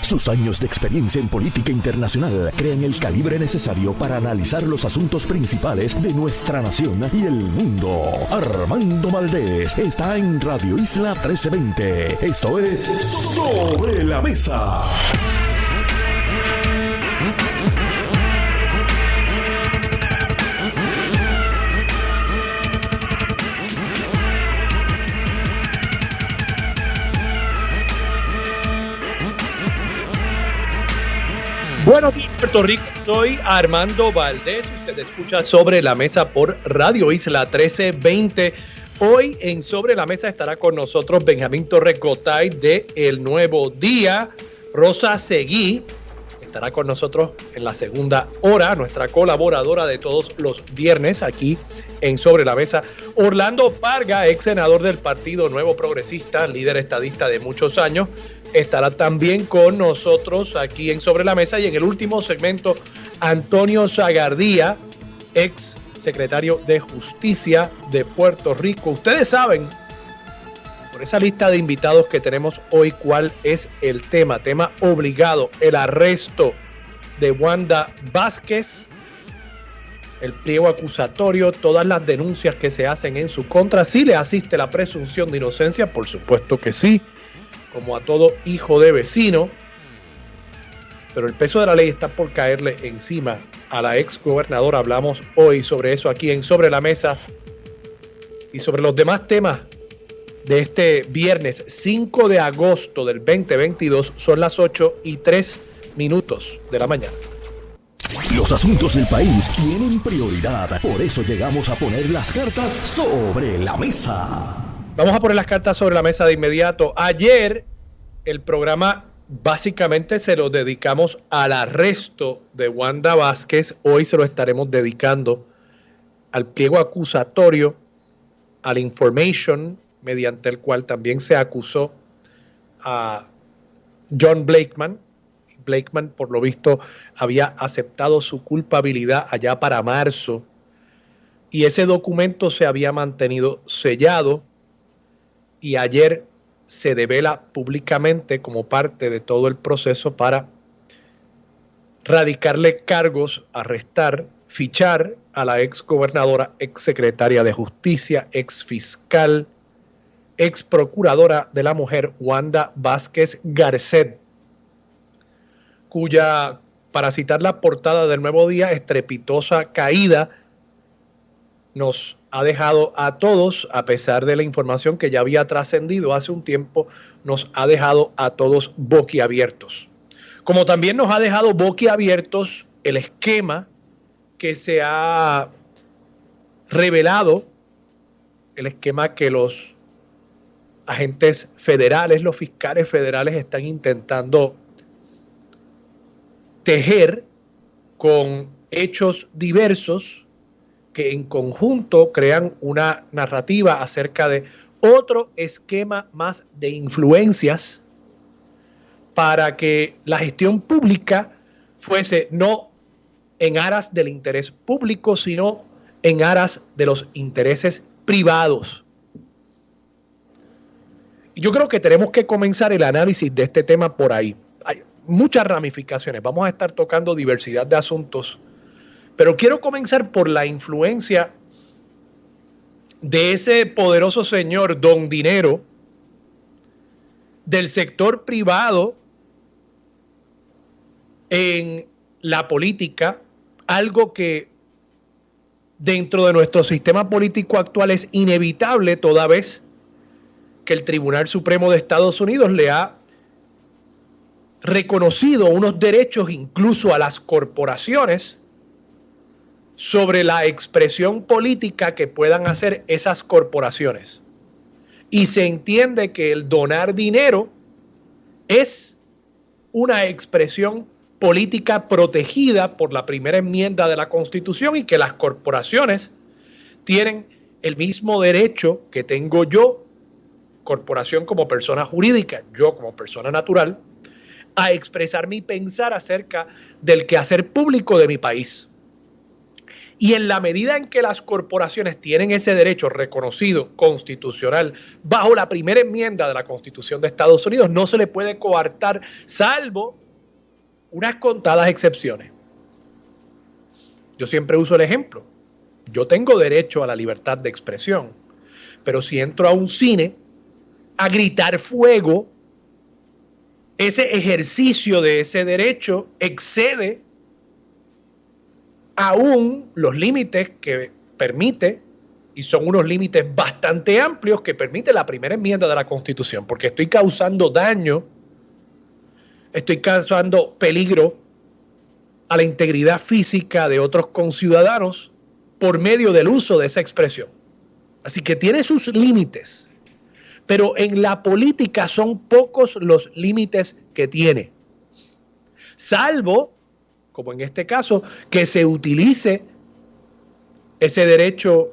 Sus años de experiencia en política internacional crean el calibre necesario para analizar los asuntos principales de nuestra nación y el mundo. Armando Valdés está en Radio Isla 1320. Esto es Sobre la Mesa. Buenos días, Puerto Rico. Soy Armando Valdés. Usted escucha Sobre la Mesa por Radio Isla 1320. Hoy en Sobre la Mesa estará con nosotros Benjamín Torres Gotay de El Nuevo Día. Rosa Seguí estará con nosotros en la segunda hora, nuestra colaboradora de todos los viernes aquí en Sobre la Mesa. Orlando Parga, ex senador del Partido Nuevo Progresista, líder estadista de muchos años, estará también con nosotros aquí en Sobre la Mesa. Y en el último segmento, Antonio Zagardía, ex secretario de Justicia de Puerto Rico. Ustedes saben, por esa lista de invitados que tenemos hoy, cuál es el tema obligado: el arresto de Wanda Vázquez, el pliego acusatorio, todas las denuncias que se hacen en su contra. ¿Sí le asiste la presunción de inocencia? Por supuesto que sí, como a todo hijo de vecino, pero el peso de la ley está por caerle encima a la ex gobernadora. Hablamos hoy sobre eso aquí en Sobre la Mesa y sobre los demás temas de este viernes 5 de agosto del 2022. Son las 8:03 de la mañana. Los asuntos del país tienen prioridad, por eso llegamos a poner las cartas sobre la mesa. Vamos a poner las cartas sobre la mesa de inmediato. Ayer el programa básicamente se lo dedicamos al arresto de Wanda Vázquez. Hoy se lo estaremos dedicando al pliego acusatorio, al information, mediante el cual también se acusó a John Blakeman. Blakeman, por lo visto, había aceptado su culpabilidad allá para marzo, y ese documento se había mantenido sellado, y ayer se devela públicamente como parte de todo el proceso para radicarle cargos, arrestar, fichar a la ex gobernadora, ex secretaria de Justicia, ex fiscal, ex procuradora de la mujer, Wanda Vázquez Garcet, cuya, para citar la portada del Nuevo Día, estrepitosa caída nos ha dejado a todos, a pesar de la información que ya había trascendido hace un tiempo, nos ha dejado a todos boquiabiertos. Como también nos ha dejado boquiabiertos el esquema que se ha revelado, el esquema que los agentes federales, los fiscales federales están intentando tejer con hechos diversos que en conjunto crean una narrativa acerca de otro esquema más de influencias para que la gestión pública fuese no en aras del interés público, sino en aras de los intereses privados. Y yo creo que tenemos que comenzar el análisis de este tema por ahí. Hay muchas ramificaciones, vamos a estar tocando diversidad de asuntos, pero quiero comenzar por la influencia de ese poderoso señor Don Dinero del sector privado en la política, algo que dentro de nuestro sistema político actual es inevitable, toda vez que el Tribunal Supremo de Estados Unidos le ha reconocido unos derechos incluso a las corporaciones sobre la expresión política que puedan hacer esas corporaciones. Y se entiende que el donar dinero es una expresión política protegida por la primera enmienda de la Constitución, y que las corporaciones tienen el mismo derecho que tengo yo, corporación como persona jurídica, yo como persona natural, a expresar mi pensar acerca del quehacer público de mi país. Y en la medida en que las corporaciones tienen ese derecho reconocido constitucional bajo la primera enmienda de la Constitución de Estados Unidos, no se le puede coartar, salvo unas contadas excepciones. Yo siempre uso el ejemplo. Yo tengo derecho a la libertad de expresión, pero si entro a un cine a gritar fuego, ese ejercicio de ese derecho excede aún los límites que permite, y son unos límites bastante amplios que permite la primera enmienda de la Constitución, porque estoy causando daño, estoy causando peligro a la integridad física de otros conciudadanos por medio del uso de esa expresión. Así que tiene sus límites, pero en la política son pocos los límites que tiene, salvo, como en este caso, que se utilice ese derecho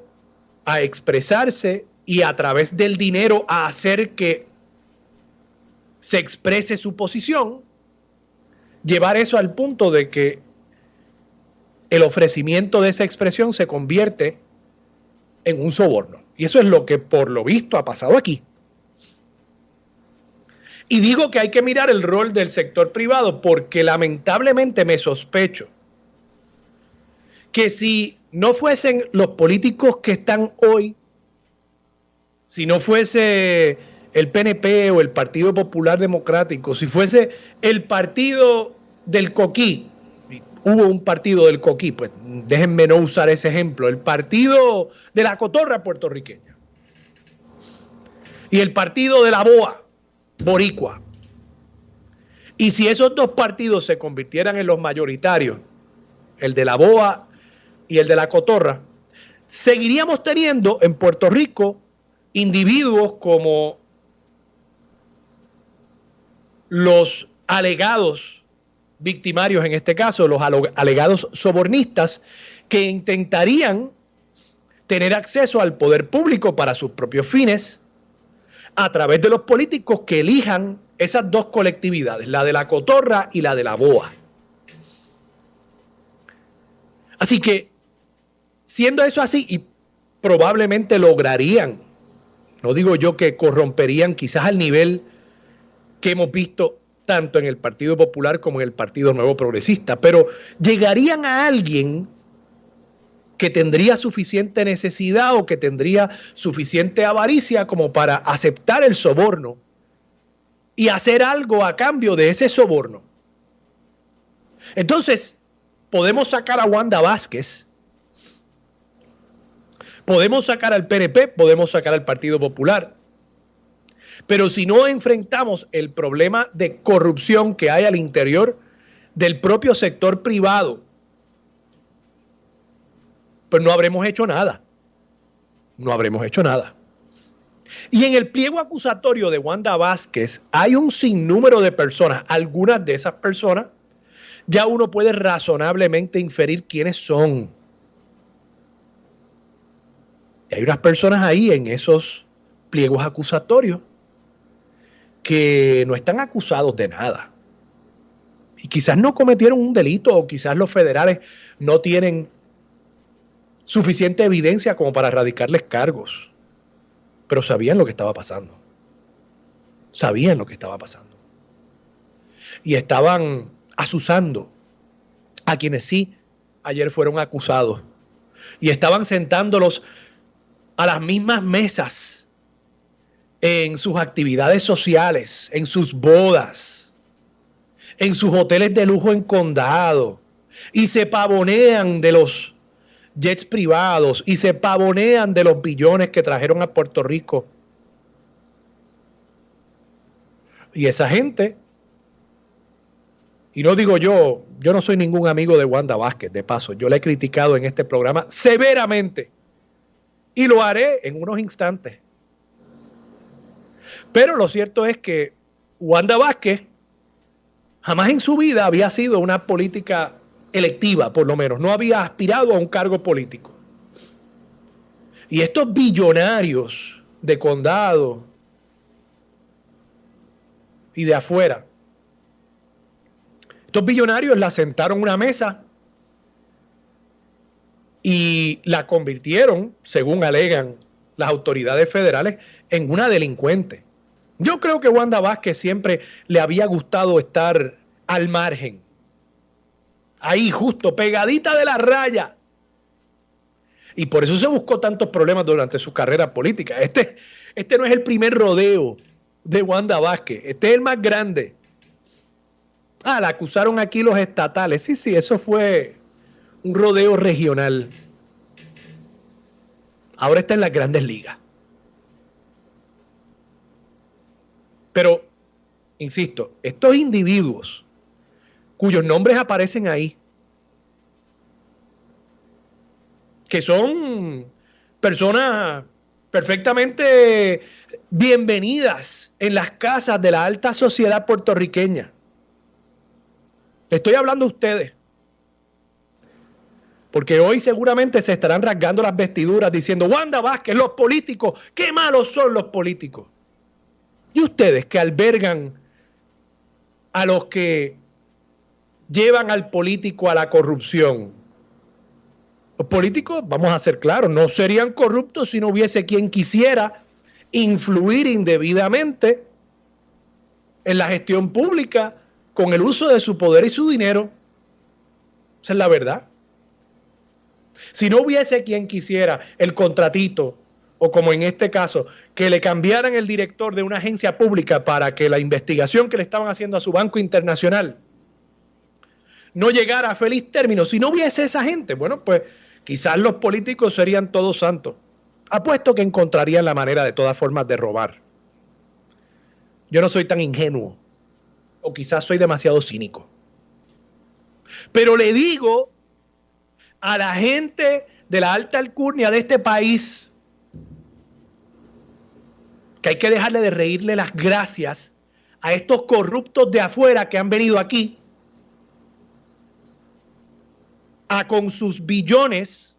a expresarse y a través del dinero a hacer que se exprese su posición, llevar eso al punto de que el ofrecimiento de esa expresión se convierte en un soborno. Y eso es lo que por lo visto ha pasado aquí. Y digo que hay que mirar el rol del sector privado porque lamentablemente me sospecho que si no fuesen los políticos que están hoy, si no fuese el PNP o el Partido Popular Democrático, si fuese el partido del Coquí, hubo un partido del Coquí, pues déjenme no usar ese ejemplo, el partido de la cotorra puertorriqueña y el partido de la boa boricua. Y si esos dos partidos se convirtieran en los mayoritarios, el de la boa y el de la cotorra, seguiríamos teniendo en Puerto Rico individuos como los alegados victimarios, en este caso, los alegados sobornistas, que intentarían tener acceso al poder público para sus propios fines a través de los políticos que elijan esas dos colectividades, la de la cotorra y la de la boa. Así que, siendo eso así, y probablemente lograrían, no digo yo que corromperían quizás al nivel que hemos visto tanto en el Partido Popular como en el Partido Nuevo Progresista, pero llegarían a alguien que tendría suficiente necesidad o que tendría suficiente avaricia como para aceptar el soborno y hacer algo a cambio de ese soborno. Entonces, podemos sacar a Wanda Vázquez, podemos sacar al PNP, podemos sacar al Partido Popular, pero si no enfrentamos el problema de corrupción que hay al interior del propio sector privado, pues no habremos hecho nada. No habremos hecho nada. Y en el pliego acusatorio de Wanda Vázquez hay un sinnúmero de personas. Algunas de esas personas ya uno puede razonablemente inferir quiénes son. Y hay unas personas ahí en esos pliegos acusatorios que no están acusados de nada. Y quizás no cometieron un delito o quizás los federales no tienen suficiente evidencia como para radicarles cargos. Pero sabían lo que estaba pasando. Sabían lo que estaba pasando. Y estaban azuzando a quienes sí ayer fueron acusados. Y estaban sentándolos a las mismas mesas en sus actividades sociales, en sus bodas, en sus hoteles de lujo en condado. Y se pavonean de los jets privados y se pavonean de los billones que trajeron a Puerto Rico. Y esa gente, y no digo yo no soy ningún amigo de Wanda Vázquez, de paso, yo la he criticado en este programa severamente y lo haré en unos instantes. Pero lo cierto es que Wanda Vázquez jamás en su vida había sido una política electiva, por lo menos. No había aspirado a un cargo político. Y estos billonarios de condado y de afuera, estos billonarios la sentaron a una mesa y la convirtieron, según alegan las autoridades federales, en una delincuente. Yo creo que Wanda Vázquez siempre le había gustado estar al margen, ahí justo, pegadita de la raya. Y por eso se buscó tantos problemas durante su carrera política. Este no es el primer rodeo de Wanda Vázquez, este es el más grande. La acusaron aquí los estatales. Sí, eso fue un rodeo regional. Ahora está en las grandes ligas. Pero, insisto, estos individuos cuyos nombres aparecen ahí, que son personas perfectamente bienvenidas en las casas de la alta sociedad puertorriqueña. Estoy hablando a ustedes, porque hoy seguramente se estarán rasgando las vestiduras diciendo: Wanda Vázquez, los políticos, qué malos son los políticos. Y ustedes que albergan a los que llevan al político a la corrupción. Los políticos, vamos a ser claros, no serían corruptos si no hubiese quien quisiera influir indebidamente en la gestión pública con el uso de su poder y su dinero. Esa es la verdad. Si no hubiese quien quisiera el contratito, o como en este caso, que le cambiaran el director de una agencia pública para que la investigación que le estaban haciendo a su banco internacional no llegara a feliz término, si no hubiese esa gente, bueno, pues quizás los políticos serían todos santos. Apuesto que encontrarían la manera de todas formas de robar. Yo no soy tan ingenuo, o quizás soy demasiado cínico. Pero le digo a la gente de la alta alcurnia de este país que hay que dejarle de reírle las gracias a estos corruptos de afuera que han venido aquí a, con sus billones,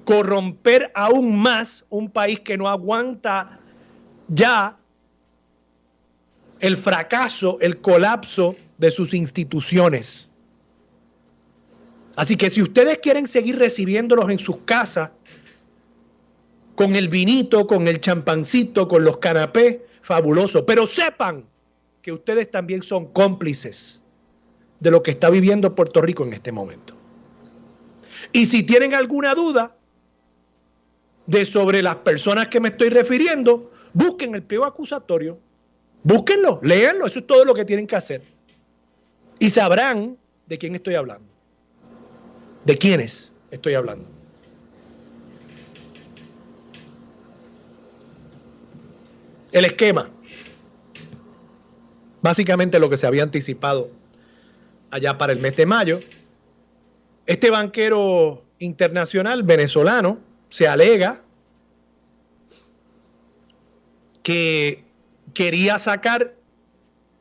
corromper aún más un país que no aguanta ya el fracaso, el colapso de sus instituciones. Así que si ustedes quieren seguir recibiéndolos en sus casas, con el vinito, con el champancito, con los canapés, fabuloso. Pero sepan que ustedes también son cómplices de lo que está viviendo Puerto Rico en este momento. Y si tienen alguna duda sobre las personas que me estoy refiriendo, busquen el pliego acusatorio, búsquenlo, léanlo, eso es todo lo que tienen que hacer. Y sabrán de quién estoy hablando, de quiénes estoy hablando. El esquema, básicamente lo que se había anticipado allá para el mes de mayo. Este banquero internacional venezolano se alega que quería sacar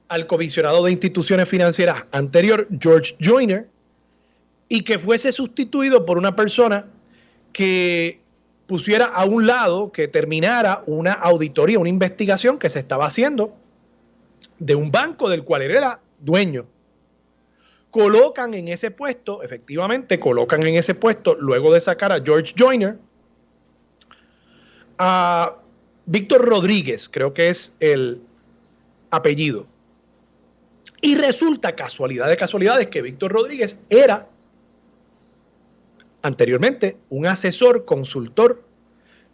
al comisionado de instituciones financieras anterior, George Joyner, y que fuese sustituido por una persona que pusiera a un lado, que terminara una auditoría, una investigación que se estaba haciendo de un banco del cual él era dueño. Colocan en ese puesto, efectivamente colocan en ese puesto, luego de sacar a George Joyner, a Víctor Rodríguez, creo que es el apellido. Y resulta, casualidad de casualidades, que Víctor Rodríguez era anteriormente un asesor, consultor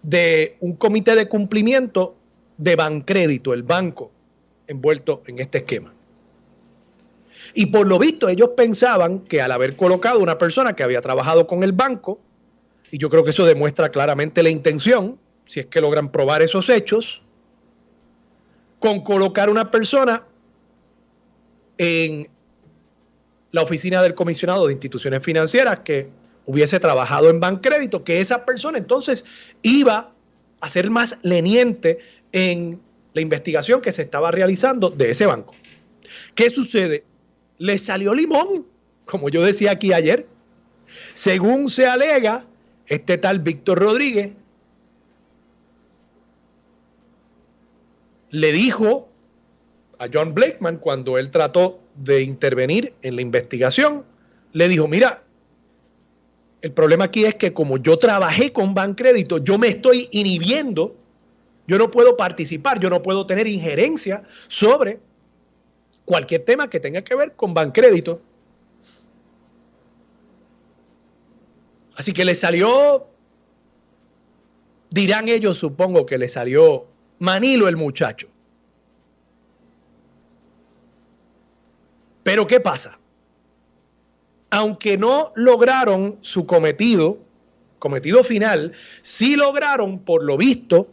de un comité de cumplimiento de Bancrédito, el banco envuelto en este esquema. Y por lo visto ellos pensaban que al haber colocado una persona que había trabajado con el banco, y yo creo que eso demuestra claramente la intención, si es que logran probar esos hechos, con colocar una persona en la oficina del comisionado de instituciones financieras que hubiese trabajado en Bancrédito, que esa persona entonces iba a ser más leniente en la investigación que se estaba realizando de ese banco. ¿Qué sucede? Le salió limón, como yo decía aquí ayer. Según se alega, este tal Víctor Rodríguez le dijo a John Blakeman, cuando él trató de intervenir en la investigación, le dijo: mira, El problema aquí es que como yo trabajé con Bancrédito, yo me estoy inhibiendo, yo no puedo participar, yo no puedo tener injerencia sobre cualquier tema que tenga que ver con Bancrédito. Así que le salió, dirán ellos, supongo que le salió Manilo el muchacho. Pero ¿qué pasa? Aunque no lograron su cometido final, sí lograron, por lo visto,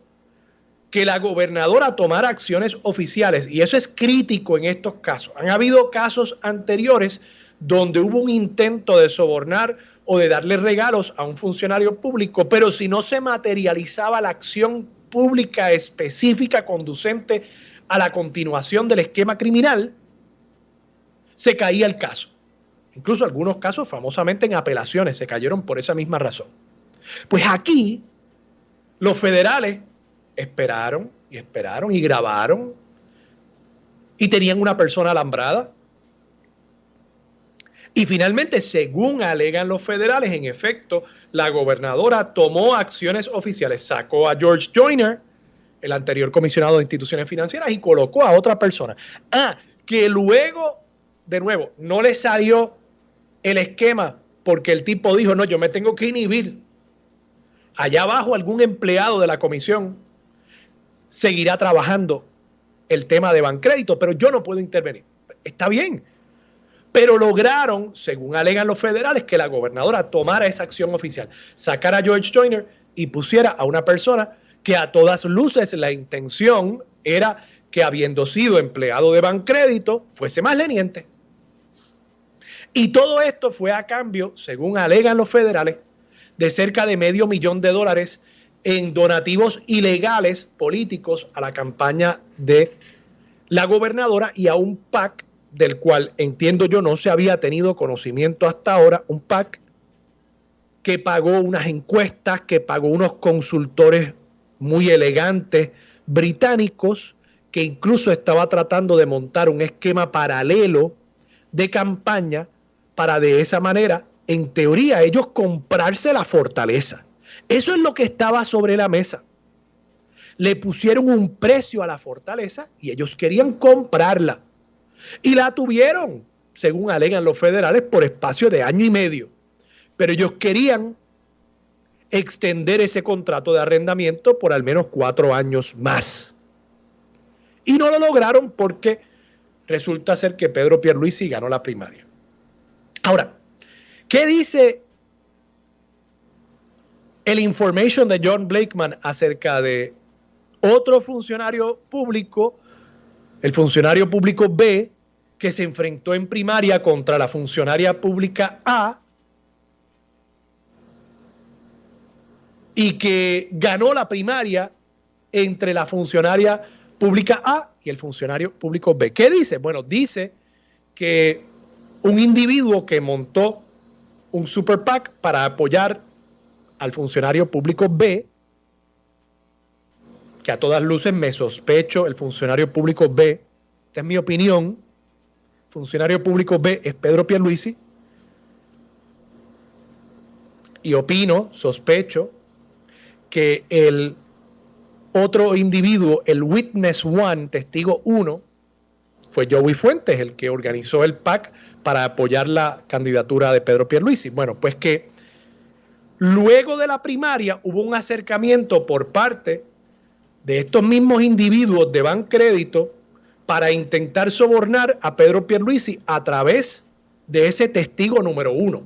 que la gobernadora tomara acciones oficiales. Y eso es crítico en estos casos. Han habido casos anteriores donde hubo un intento de sobornar o de darle regalos a un funcionario público, pero si no se materializaba la acción pública específica conducente a la continuación del esquema criminal, se caía el caso. Incluso algunos casos, famosamente en apelaciones, se cayeron por esa misma razón. Pues aquí, los federales esperaron y grabaron y tenían una persona alambrada. Y finalmente, según alegan los federales, en efecto, la gobernadora tomó acciones oficiales, sacó a George Joyner, el anterior comisionado de instituciones financieras, y colocó a otra persona. Que luego, de nuevo, no le salió el esquema porque el tipo dijo, no, yo me tengo que inhibir. Allá abajo algún empleado de la comisión seguirá trabajando el tema de Bancrédito, pero yo no puedo intervenir. Está bien. Pero lograron, según alegan los federales, que la gobernadora tomara esa acción oficial, sacara a George Joyner y pusiera a una persona que a todas luces la intención era que, habiendo sido empleado de Bancrédito, fuese más leniente. Y todo esto fue a cambio, según alegan los federales, de cerca de $500,000 en donativos ilegales políticos a la campaña de la gobernadora y a un PAC del cual, entiendo yo, no se había tenido conocimiento hasta ahora, un PAC que pagó unas encuestas, que pagó unos consultores muy elegantes británicos, que incluso estaba tratando de montar un esquema paralelo de campaña para de esa manera, en teoría, ellos comprarse la fortaleza. Eso es lo que estaba sobre la mesa. Le pusieron un precio a la fortaleza y ellos querían comprarla. Y la tuvieron, según alegan los federales, por espacio de 1 año y medio. Pero ellos querían extender ese contrato de arrendamiento por al menos 4 años más. Y no lo lograron porque resulta ser que Pedro Pierluisi ganó la primaria. Ahora, ¿qué dice el information de John Blakeman acerca de otro funcionario público, el funcionario público B, que se enfrentó en primaria contra la funcionaria pública A y que ganó la primaria entre la funcionaria pública A y el funcionario público B? ¿Qué dice? Bueno, dice que un individuo que montó un super PAC para apoyar al funcionario público B, que a todas luces me sospecho el funcionario público B, esta es mi opinión, funcionario público B es Pedro Pierluisi, y opino, sospecho, que el otro individuo, el Witness One, testigo 1, fue Joey Fuentes, el que organizó el PAC para apoyar la candidatura de Pedro Pierluisi. Bueno, pues que luego de la primaria hubo un acercamiento por parte de estos mismos individuos de Bancrédito para intentar sobornar a Pedro Pierluisi a través de ese testigo número 1.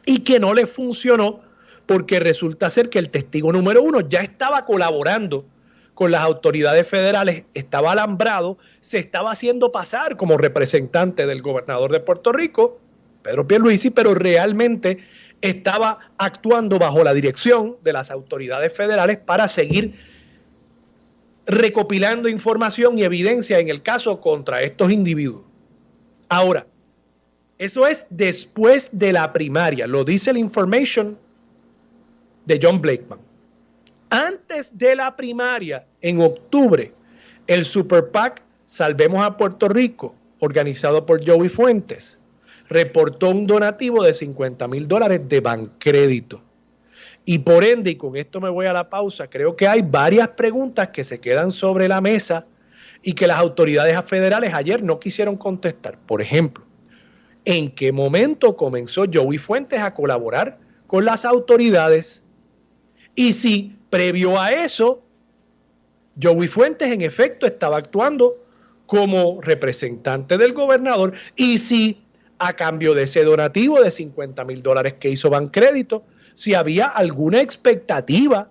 Y que no le funcionó porque resulta ser que el testigo número 1 ya estaba colaborando con las autoridades federales, estaba alambrado, se estaba haciendo pasar como representante del gobernador de Puerto Rico, Pedro Pierluisi, pero realmente estaba actuando bajo la dirección de las autoridades federales para seguir recopilando información y evidencia en el caso contra estos individuos. Ahora, eso es después de la primaria, lo dice el information de John Blakeman. Antes de la primaria, en octubre, el Super PAC Salvemos a Puerto Rico, organizado por Joey Fuentes, reportó un donativo de $50,000 de Bancrédito. Y por ende, y con esto me voy a la pausa, creo que hay varias preguntas que se quedan sobre la mesa y que las autoridades federales ayer no quisieron contestar. Por ejemplo, ¿en qué momento comenzó Joey Fuentes a colaborar con las autoridades? Y si, previo a eso, Joey Fuentes en efecto estaba actuando como representante del gobernador, y si a cambio de ese donativo de $50,000 que hizo Bancrédito, si había alguna expectativa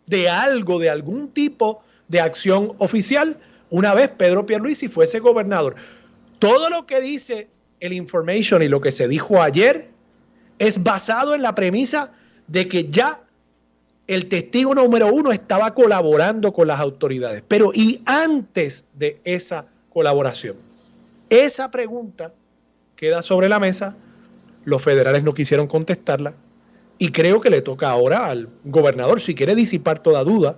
de algo, de algún tipo de acción oficial, una vez Pedro Pierluisi fuese gobernador. Todo lo que dice el information y lo que se dijo ayer es basado en la premisa de que ya el testigo número 1 estaba colaborando con las autoridades. Pero ¿y antes de esa colaboración? Esa pregunta queda sobre la mesa. Los federales no quisieron contestarla y creo que le toca ahora al gobernador, si quiere disipar toda duda,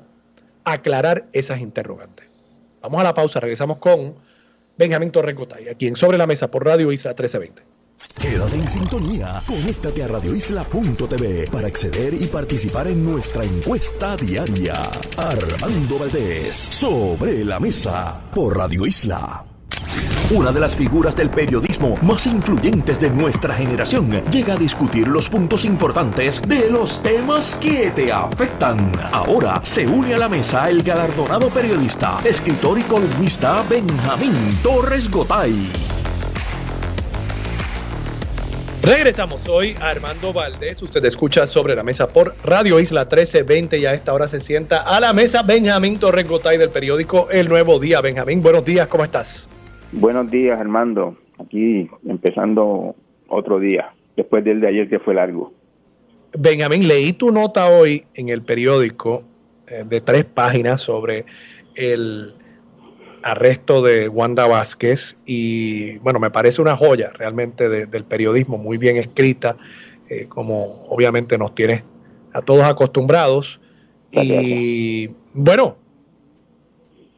aclarar esas interrogantes. Vamos a la pausa, regresamos con Benjamín Torres Gotay, aquí en Sobre la Mesa por Radio Isla 1320. Quédate en sintonía, conéctate a radioisla.tv para acceder y participar en nuestra encuesta diaria. Armando Valdés, Sobre la Mesa por Radio Isla. Una de las figuras del periodismo más influyentes de nuestra generación llega a discutir los puntos importantes de los temas que te afectan. Ahora se une a la mesa el galardonado periodista, escritor y columnista Benjamín Torres Gotay. Regresamos hoy a Armando Valdés. Usted escucha Sobre la Mesa por Radio Isla 1320 y a esta hora se sienta a la mesa Benjamín Torres Gotay del periódico El Nuevo Día. Benjamín, buenos días, ¿cómo estás? Buenos días, Armando. Aquí empezando otro día, después del de ayer que fue largo. Benjamín, leí tu nota hoy en el periódico de 3 páginas sobre el arresto de Wanda Vázquez y bueno, me parece una joya realmente del periodismo, muy bien escrita, como obviamente nos tiene a todos acostumbrados. Y bueno,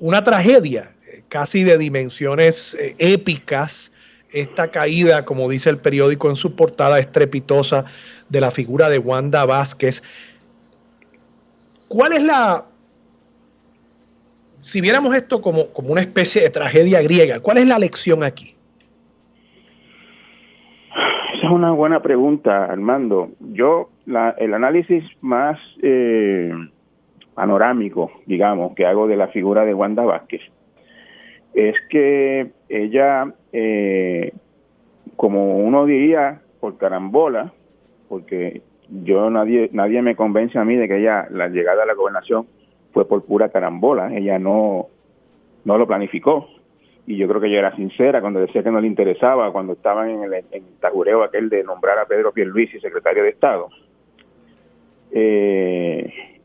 una tragedia casi de dimensiones épicas, esta caída, como dice el periódico en su portada, estrepitosa de la figura de Wanda Vázquez. ¿Cuál es si viéramos esto como una especie de tragedia griega, cuál es la lección aquí? Esa es una buena pregunta, Armando. El análisis más panorámico, digamos, que hago de la figura de Wanda Vázquez es que ella, como uno diría, por carambola, porque nadie me convence a mí de que la llegada a la gobernación fue por pura carambola. Ella no lo planificó, y yo creo que ella era sincera cuando decía que no le interesaba, cuando estaban en el tajureo aquel de nombrar a Pedro Pierluisi secretario de Estado.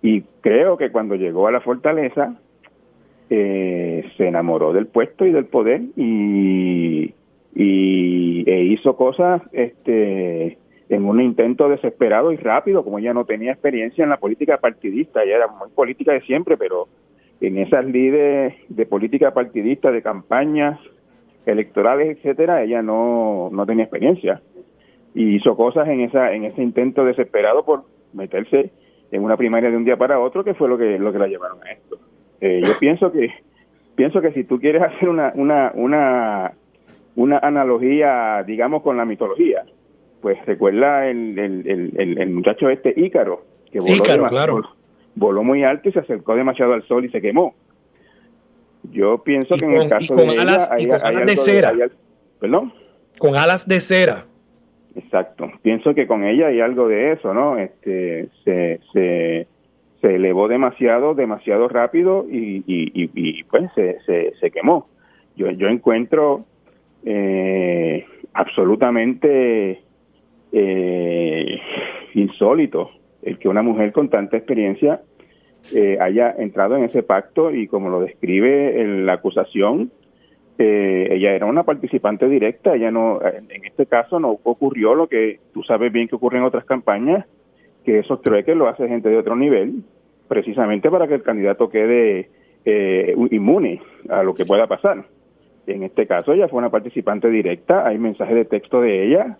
Y creo que cuando llegó a la fortaleza se enamoró del puesto y del poder e hizo cosas en un intento desesperado y rápido, como ella no tenía experiencia en la política partidista. Ella era muy política de siempre, pero en esas lides de política partidista, de campañas electorales, etcétera, ella no tenía experiencia, y hizo cosas en ese intento desesperado por meterse en una primaria de un día para otro, que fue lo que la llevaron a esto. Yo pienso que si tú quieres hacer una analogía, digamos, con la mitología, pues recuerda el muchacho Ícaro, que voló muy alto y se acercó demasiado al sol y se quemó. Yo pienso que en el caso de ella hay algo de cera. ¿Perdón? Con alas de cera. Exacto. Pienso que con ella hay algo de eso, ¿no? Se elevó demasiado rápido y pues se quemó. Yo encuentro absolutamente insólito el que una mujer con tanta experiencia haya entrado en ese pacto, y como lo describe la acusación, ella era una participante directa. Ella en este caso no ocurrió lo que tú sabes bien que ocurre en otras campañas, que esos trueques lo hace gente de otro nivel, precisamente para que el candidato quede inmune a lo que pueda pasar. En este caso ella fue una participante directa, hay mensajes de texto de ella,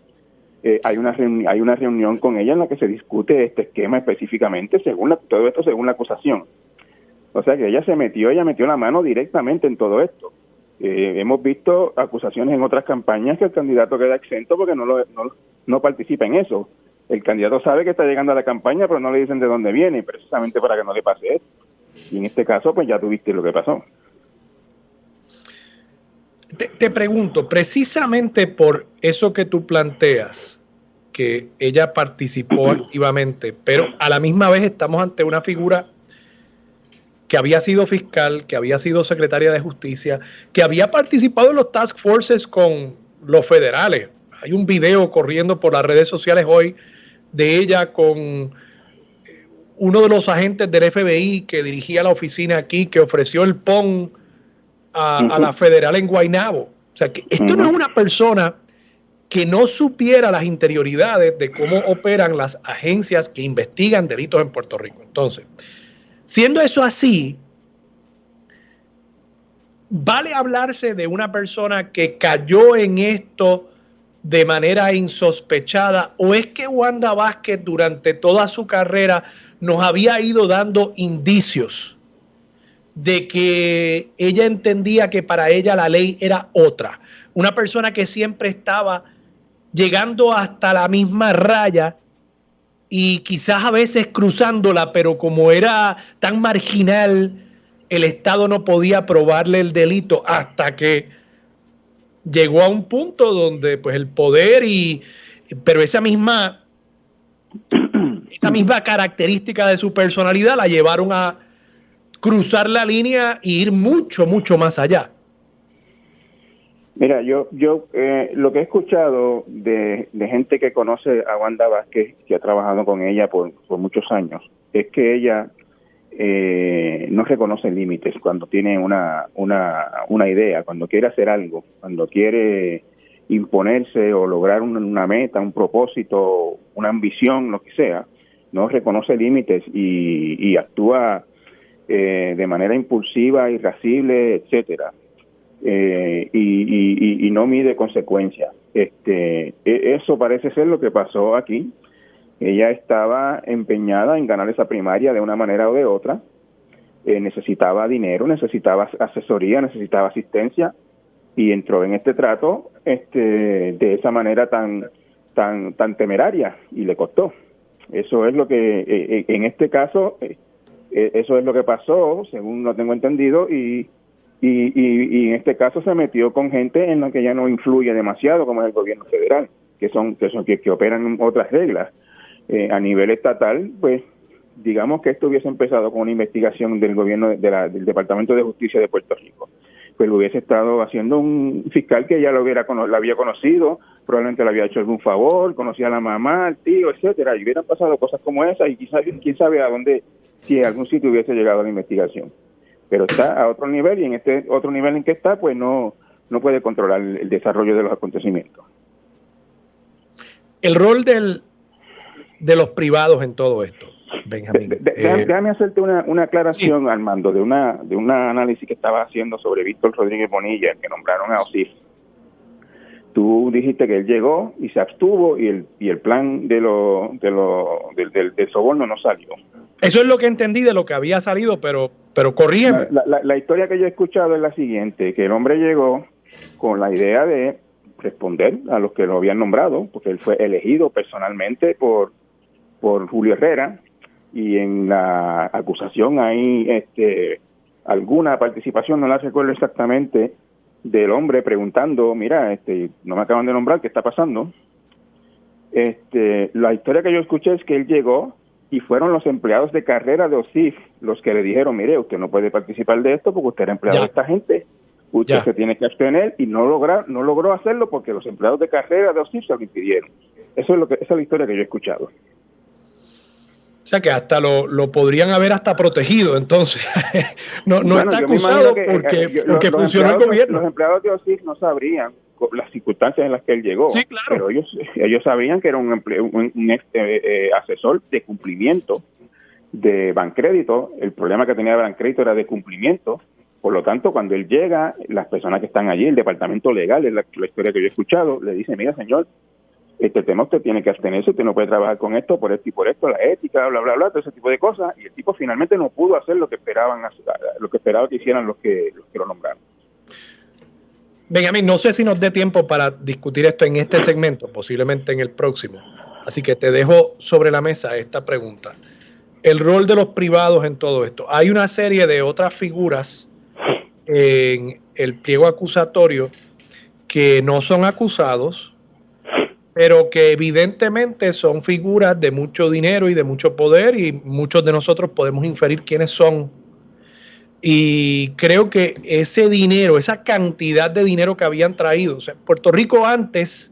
hay una reunión con ella en la que se discute este esquema específicamente, todo esto según la acusación. O sea que ella metió la mano directamente en todo esto. Hemos visto acusaciones en otras campañas que el candidato queda exento porque no participa en eso. El candidato sabe que está llegando a la campaña, pero no le dicen de dónde viene, precisamente para que no le pase eso. Y en este caso, pues ya tuviste lo que pasó. Te pregunto, precisamente por eso que tú planteas, que ella participó activamente, pero a la misma vez estamos ante una figura que había sido fiscal, que había sido secretaria de justicia, que había participado en los task forces con los federales. Hay un video corriendo por las redes sociales hoy de ella con uno de los agentes del FBI que dirigía la oficina aquí, que ofreció el PON a la federal en Guaynabo. O sea, que esto no es una persona que no supiera las interioridades de cómo operan las agencias que investigan delitos en Puerto Rico. Entonces, siendo eso así, ¿vale hablarse de una persona que cayó en esto de manera insospechada, o es que Wanda Vázquez durante toda su carrera nos había ido dando indicios de que ella entendía que para ella la ley era otra? Una persona que siempre estaba llegando hasta la misma raya y quizás a veces cruzándola, pero como era tan marginal, el Estado no podía probarle el delito hasta que llegó a un punto donde pues el poder pero esa misma característica de su personalidad la llevaron a cruzar la línea e ir mucho, mucho más allá. Mira, yo lo que he escuchado de gente que conoce a Wanda Vázquez, que ha trabajado con ella por muchos años, es que ella no reconoce límites cuando tiene una idea, cuando quiere hacer algo, cuando quiere imponerse o lograr una meta, un propósito, una ambición, lo que sea, no reconoce límites y actúa de manera impulsiva, irascible, etcétera. Y no mide consecuencias. Eso parece ser lo que pasó aquí. Ella estaba empeñada en ganar esa primaria de una manera o de otra. Necesitaba dinero, necesitaba asesoría, necesitaba asistencia, y entró en este trato de esa manera tan temeraria, y le costó. Eso es lo que en este caso eso es lo que pasó, según lo tengo entendido, y en este caso se metió con gente en la que ya no influye demasiado, como es el gobierno federal, que operan en otras reglas. A nivel estatal, pues digamos que esto hubiese empezado con una investigación del gobierno del Departamento de Justicia de Puerto Rico. Pues lo hubiese estado haciendo un fiscal que ya la había conocido, probablemente le había hecho algún favor, conocía a la mamá, al tío, etcétera, y hubieran pasado cosas como esas, y quién sabe a dónde, si en algún sitio hubiese llegado la investigación. Pero está a otro nivel, y en este otro nivel en que está, pues no puede controlar el desarrollo de los acontecimientos. El rol de los privados en todo esto, Benjamín. Déjame hacerte una aclaración, sí, Armando, de un análisis que estaba haciendo sobre Víctor Rodríguez Bonilla, que nombraron a OSIF. Tú dijiste que él llegó y se abstuvo, y el plan del soborno no salió. Eso es lo que entendí de lo que había salido, pero corrígeme. La historia que yo he escuchado es la siguiente, que el hombre llegó con la idea de responder a los que lo habían nombrado, porque él fue elegido personalmente por Julio Herrera, y en la acusación hay alguna participación, no la recuerdo exactamente, del hombre preguntando, mira, no me acaban de nombrar, ¿qué está pasando? La historia que yo escuché es que él llegó y fueron los empleados de carrera de OSIF los que le dijeron, mire, usted no puede participar de esto porque usted era empleado de esta gente, usted se tiene que abstener, y no logró hacerlo porque los empleados de carrera de OSIF se lo impidieron. Esa es la historia que yo he escuchado. O sea que hasta lo podrían haber hasta protegido, entonces. no está acusado porque funcionó el gobierno. Los empleados de OSIF no sabrían las circunstancias en las que él llegó. Sí, claro. Pero ellos sabían que era un asesor de cumplimiento de Bancrédito. El problema que tenía Bancrédito era de cumplimiento, Por lo tanto, cuando él llega, las personas que están allí, el departamento legal, es la historia que yo he escuchado, le dicen, mira, señor, este tema usted tiene que abstenerse, usted no puede trabajar con esto, por esto y por esto, la ética, bla, bla, bla, todo ese tipo de cosas, y el tipo finalmente no pudo hacer lo que esperaba que hicieran los que lo nombraron. Benjamín, no sé si nos dé tiempo para discutir esto en este segmento, posiblemente en el próximo, así que te dejo sobre la mesa esta pregunta. El rol de los privados en todo esto. Hay una serie de otras figuras en el pliego acusatorio que no son acusados, pero que evidentemente son figuras de mucho dinero y de mucho poder, y muchos de nosotros podemos inferir quiénes son. Y creo que ese dinero, esa cantidad de dinero que habían traído, o sea, Puerto Rico antes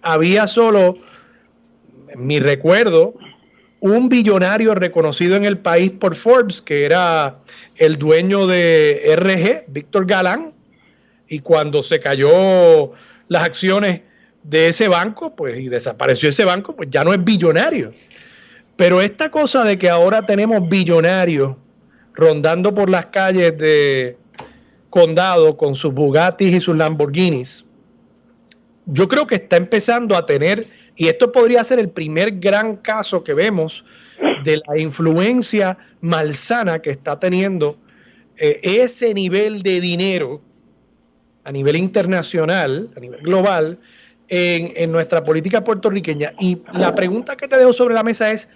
había solo, en mi recuerdo, un billonario reconocido en el país por Forbes, que era el dueño de RG, Víctor Galán, y cuando se cayó las acciones de ese banco, pues, y desapareció ese banco, pues ya no es billonario. Pero esta cosa de que ahora tenemos billonarios rondando por las calles de condado con sus Bugattis y sus Lamborghinis, yo creo que está empezando a tener, y esto podría ser el primer gran caso que vemos de la influencia malsana que está teniendo ese nivel de dinero a nivel internacional, a nivel global, en nuestra política puertorriqueña. Y la pregunta que te dejo sobre la mesa es,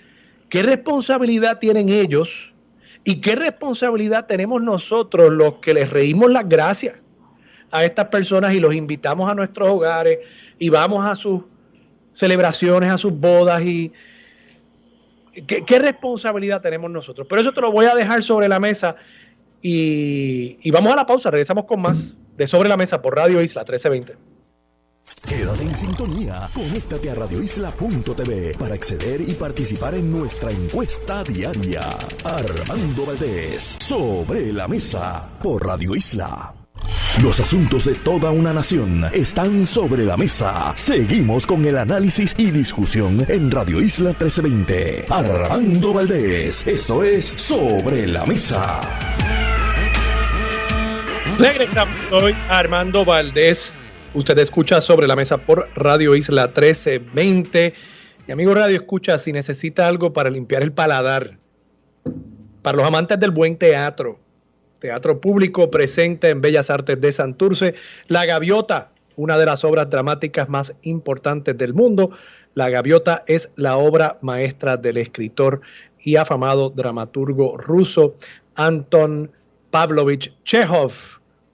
¿qué responsabilidad tienen ellos y qué responsabilidad tenemos nosotros los que les reímos las gracias a estas personas y los invitamos a nuestros hogares y vamos a sus celebraciones, a sus bodas? Y ¿qué responsabilidad tenemos nosotros? Pero eso te lo voy a dejar sobre la mesa y vamos a la pausa. Regresamos con más de Sobre la Mesa por Radio Isla 1320. Quédate en sintonía, conéctate a radioisla.tv para acceder y participar en nuestra encuesta diaria. Armando Valdés, Sobre la Mesa por Radio Isla. Los asuntos de toda una nación están sobre la mesa. Seguimos con el análisis y discusión en Radio Isla 1320. Armando Valdés, esto es Sobre la Mesa. Regresamos, soy Armando Valdés. Usted escucha Sobre la Mesa por Radio Isla 1320. Y amigo Radio Escucha, si necesita algo para limpiar el paladar, para los amantes del buen teatro, teatro público presente en Bellas Artes de Santurce, La Gaviota, una de las obras dramáticas más importantes del mundo. La Gaviota es la obra maestra del escritor y afamado dramaturgo ruso Anton Pavlovich Chekhov.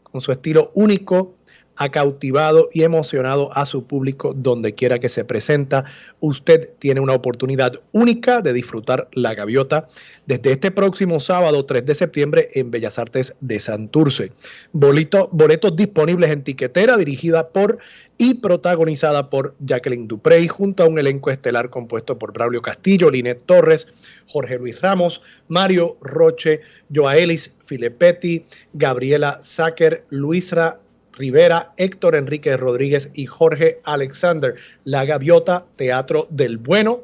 Con su estilo único, ha cautivado y emocionado a su público donde quiera que se presenta. Usted tiene una oportunidad única de disfrutar La Gaviota desde este próximo sábado 3 de septiembre en Bellas Artes de Santurce. Boletos disponibles en tiquetera, dirigida por y protagonizada por Jacqueline Duprey, junto a un elenco estelar compuesto por Braulio Castillo, Linet Torres, Jorge Luis Ramos, Mario Roche, Joaelis Filipetti, Gabriela Sáquer, Luisra Rivera, Héctor Enrique Rodríguez y Jorge Alexander. La Gaviota, teatro del bueno,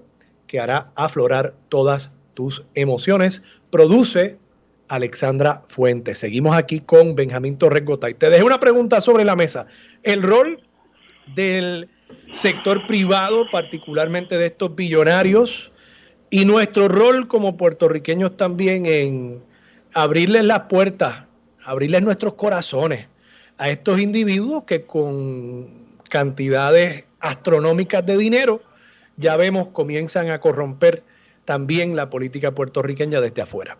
que hará aflorar todas tus emociones. Produce Alexandra Fuentes. Seguimos aquí con Benjamín Torres Gotay. Te dejé una pregunta sobre la mesa. El rol del sector privado, particularmente de estos billonarios, y nuestro rol como puertorriqueños también en abrirles las puertas, abrirles nuestros corazones a estos individuos que con cantidades astronómicas de dinero, ya vemos, comienzan a corromper también la política puertorriqueña desde afuera.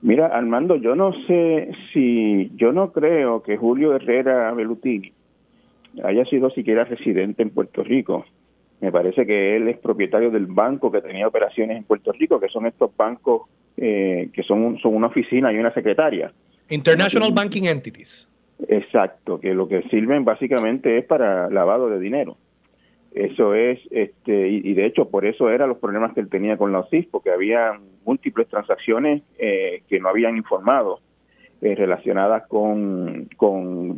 Mira, Armando, yo no creo que Julio Herrera Bellutini haya sido siquiera residente en Puerto Rico. Me parece que él es propietario del banco que tenía operaciones en Puerto Rico, que son estos bancos que son una oficina y una secretaria. International Banking Entities. Exacto, que lo que sirven básicamente es para lavado de dinero. Eso es, y de hecho por eso eran los problemas que él tenía con la OSIS, porque había múltiples transacciones que no habían informado, relacionadas con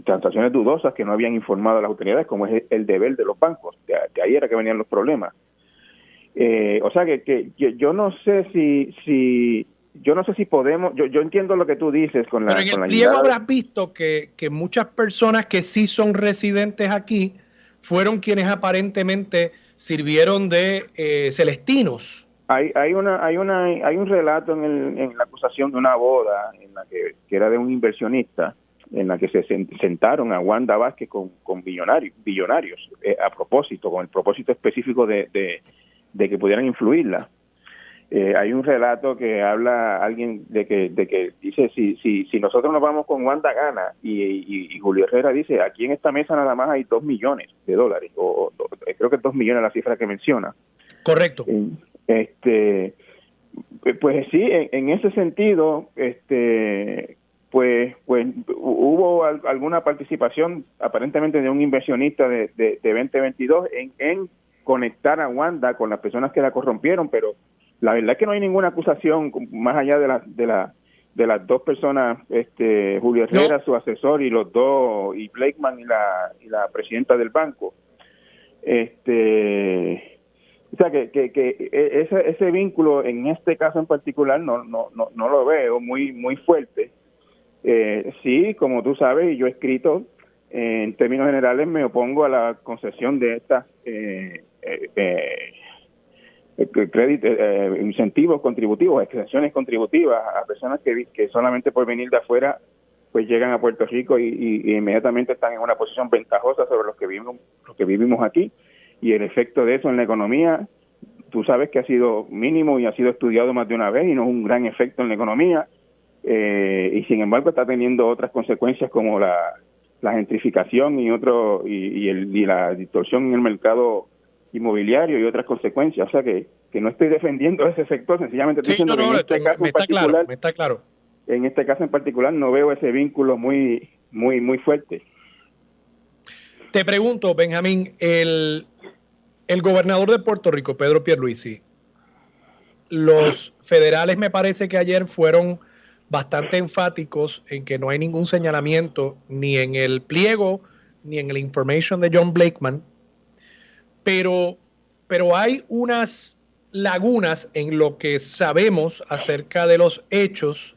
transacciones dudosas que no habían informado a las autoridades, como es el deber de los bancos. De ahí era que venían los problemas. O sea que yo no sé si yo no sé si podemos, yo entiendo lo que tú dices con la... Pero en con el la pliego llegada. habrás visto que muchas personas que sí son residentes aquí fueron quienes aparentemente sirvieron de celestinos. Hay un relato en la acusación de una boda en la que era de un inversionista, en la que se sentaron a Wanda Vázquez con billonarios a propósito, con el propósito específico de que pudieran influirla. Hay un relato que habla alguien de que dice si nosotros nos vamos con Wanda gana y Julio Herrera dice aquí en esta mesa nada más hay $2 millones o creo que 2 millones es la cifra que menciona. Correcto. Pues sí, en ese sentido, pues hubo alguna participación aparentemente de un inversionista de 2022 en conectar a Wanda con las personas que la corrompieron, pero la verdad es que no hay ninguna acusación más allá de las dos personas, Julio Herrera, su asesor, y los dos, y Blakeman y la presidenta del banco. O sea que ese vínculo en este caso en particular no lo veo muy fuerte. Sí, como tú sabes, y yo he escrito, en términos generales me opongo a la concesión de estas incentivos contributivos, exenciones contributivas a personas que solamente por venir de afuera pues llegan a Puerto Rico y inmediatamente están en una posición ventajosa sobre los que vivimos aquí. Y el efecto de eso en la economía, tú sabes que ha sido mínimo y ha sido estudiado más de una vez y no es un gran efecto en la economía, y sin embargo está teniendo otras consecuencias como la gentrificación y la distorsión en el mercado inmobiliario y otras consecuencias. O sea que no estoy defendiendo ese sector, sencillamente estoy diciendo que en este caso en particular, me está claro. En este caso en particular no veo ese vínculo muy fuerte. Te pregunto, Benjamín, el gobernador de Puerto Rico, Pedro Pierluisi, los federales me parece que ayer fueron bastante enfáticos en que no hay ningún señalamiento ni en el pliego ni en el information de John Blakeman, pero hay unas lagunas en lo que sabemos acerca de los hechos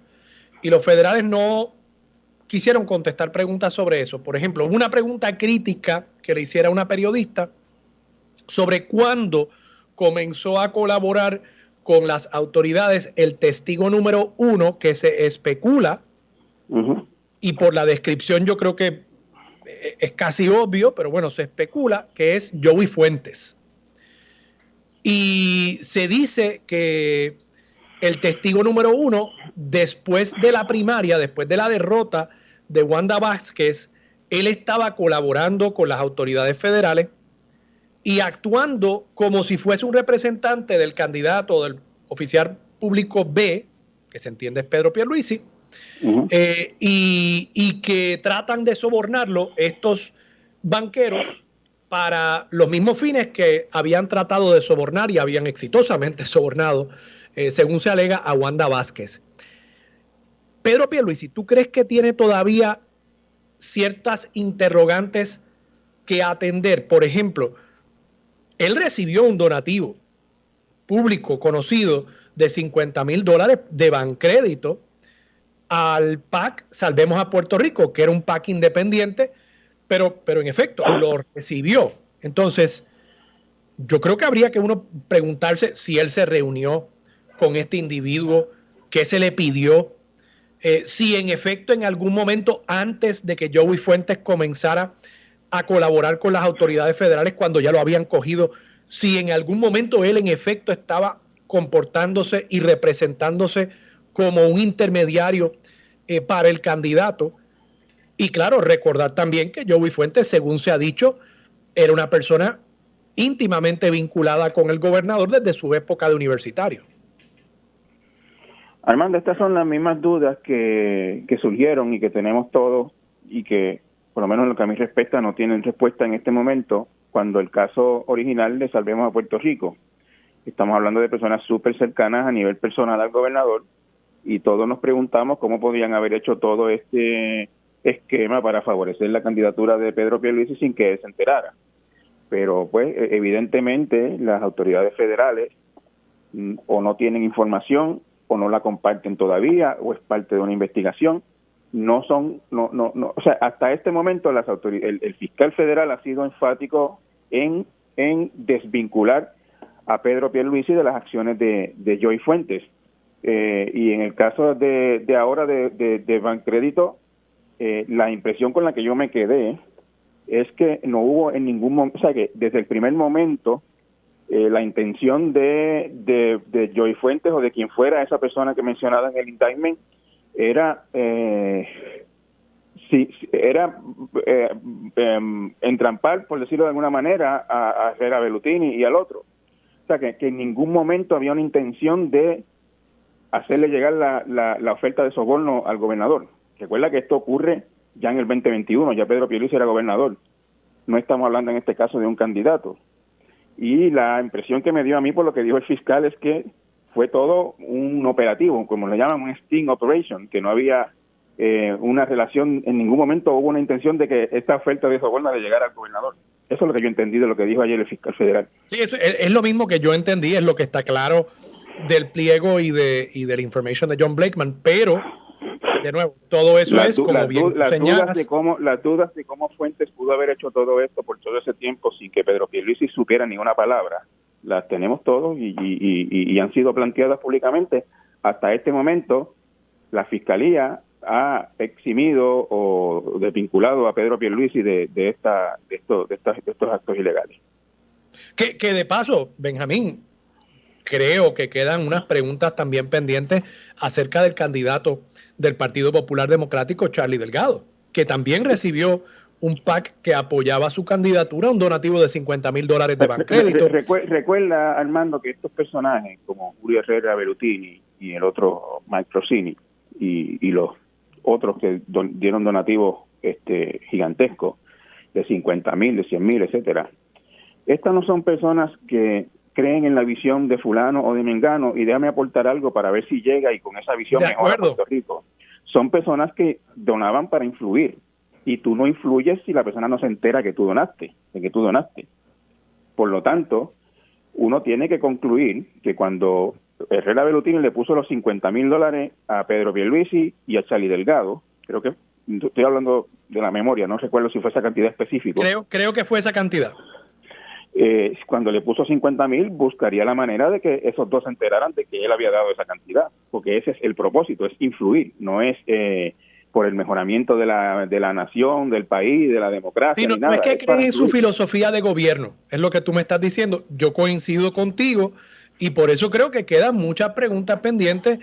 y los federales no quisieron contestar preguntas sobre eso. Por ejemplo, una pregunta crítica que le hiciera una periodista sobre cuándo comenzó a colaborar con las autoridades el testigo número 1 que se especula, y por la descripción yo creo que es casi obvio, pero bueno, se especula que es Joey Fuentes. Y se dice que el testigo número 1, después de la primaria, después de la derrota de Wanda Vázquez, él estaba colaborando con las autoridades federales y actuando como si fuese un representante del candidato del oficial público B, que se entiende es Pedro Pierluisi, y que tratan de sobornarlo estos banqueros para los mismos fines que habían tratado de sobornar y habían exitosamente sobornado, según se alega, a Wanda Vázquez. Pedro Pierluisi, ¿tú crees que tiene todavía ciertas interrogantes que atender? Por ejemplo, él recibió un donativo público conocido de $50,000 de Bancrédito al PAC Salvemos a Puerto Rico, que era un PAC independiente, pero en efecto lo recibió. Entonces, yo creo que habría que uno preguntarse si él se reunió con este individuo, qué se le pidió, si en efecto en algún momento antes de que Joey Fuentes comenzara a colaborar con las autoridades federales cuando ya lo habían cogido, si en algún momento él en efecto estaba comportándose y representándose como un intermediario para el candidato. Y claro, recordar también que Joey Fuentes, según se ha dicho, era una persona íntimamente vinculada con el gobernador desde su época de universitario. Armando, estas son las mismas dudas que surgieron y que tenemos todos y que, por lo menos en lo que a mí respecta, no tienen respuesta en este momento cuando el caso original de Salvemos a Puerto Rico. Estamos hablando de personas súper cercanas a nivel personal al gobernador y todos nos preguntamos cómo podían haber hecho todo este esquema para favorecer la candidatura de Pedro Pierluisi sin que él se enterara. Pero pues evidentemente las autoridades federales o no tienen información o no la comparten todavía, o es parte de una investigación. No, o sea, hasta este momento las el fiscal federal ha sido enfático en desvincular a Pedro Pierluisi de las acciones de Joy Fuentes. Y en el caso de ahora de Bancrédito, la impresión con la que yo me quedé es que no hubo en ningún momento, o sea, que desde el primer momento la intención de Joy Fuentes o de quien fuera esa persona que mencionaba en el indictment era entrampar, por decirlo de alguna manera, a Herrera Bellutini y al otro. O sea, que en ningún momento había una intención de hacerle llegar la oferta de soborno al gobernador. Recuerda que esto ocurre ya en el 2021, ya Pedro Pierluisi era gobernador. No estamos hablando en este caso de un candidato. Y la impresión que me dio a mí por lo que dijo el fiscal es que fue todo un operativo, como le llaman, un sting operation, que no había una relación, en ningún momento hubo una intención de que esta oferta de soborno le llegara al gobernador. Eso es lo que yo entendí de lo que dijo ayer el fiscal federal. Sí, eso es lo mismo que yo entendí, es lo que está claro del pliego y de la information de John Blakeman, pero de nuevo, todo eso es como bien señalas. Las dudas de cómo Fuentes pudo haber hecho todo esto por todo ese tiempo sin que Pedro Pierluisi supiera ni una palabra, las tenemos todos y han sido planteadas públicamente. Hasta este momento, la Fiscalía ha eximido o desvinculado a Pedro Pierluisi de estos actos ilegales. Que de paso, Benjamín, creo que quedan unas preguntas también pendientes acerca del candidato del Partido Popular Democrático, Charlie Delgado, que también recibió un PAC que apoyaba su candidatura, un donativo de $50,000 de Bancrédito. Recuerda, Armando, que estos personajes como Julio Herrera Bellutini y el otro Mike Rossini y los otros que dieron donativos gigantescos de 50,000, de 100,000, etcétera. Estas no son personas que creen en la visión de fulano o de mengano y déjame aportar algo para ver si llega y con esa visión mejora Puerto Rico. Son personas que donaban para influir y tú no influyes si la persona no se entera que tú donaste, de que tú donaste. Por lo tanto, uno tiene que concluir que cuando Herrera Bellutini le puso los $50,000 a Pedro Pierluisi y a Charlie Delgado, creo que estoy hablando de la memoria, no recuerdo si fue esa cantidad específica. Creo que fue esa cantidad. Cuando le puso 50,000, buscaría la manera de que esos dos se enteraran de que él había dado esa cantidad, porque ese es el propósito, es influir, no es por el mejoramiento de la nación, del país, de la democracia. Sí, no es que creen en su filosofía de gobierno, es lo que tú me estás diciendo. Yo coincido contigo y por eso creo que quedan muchas preguntas pendientes.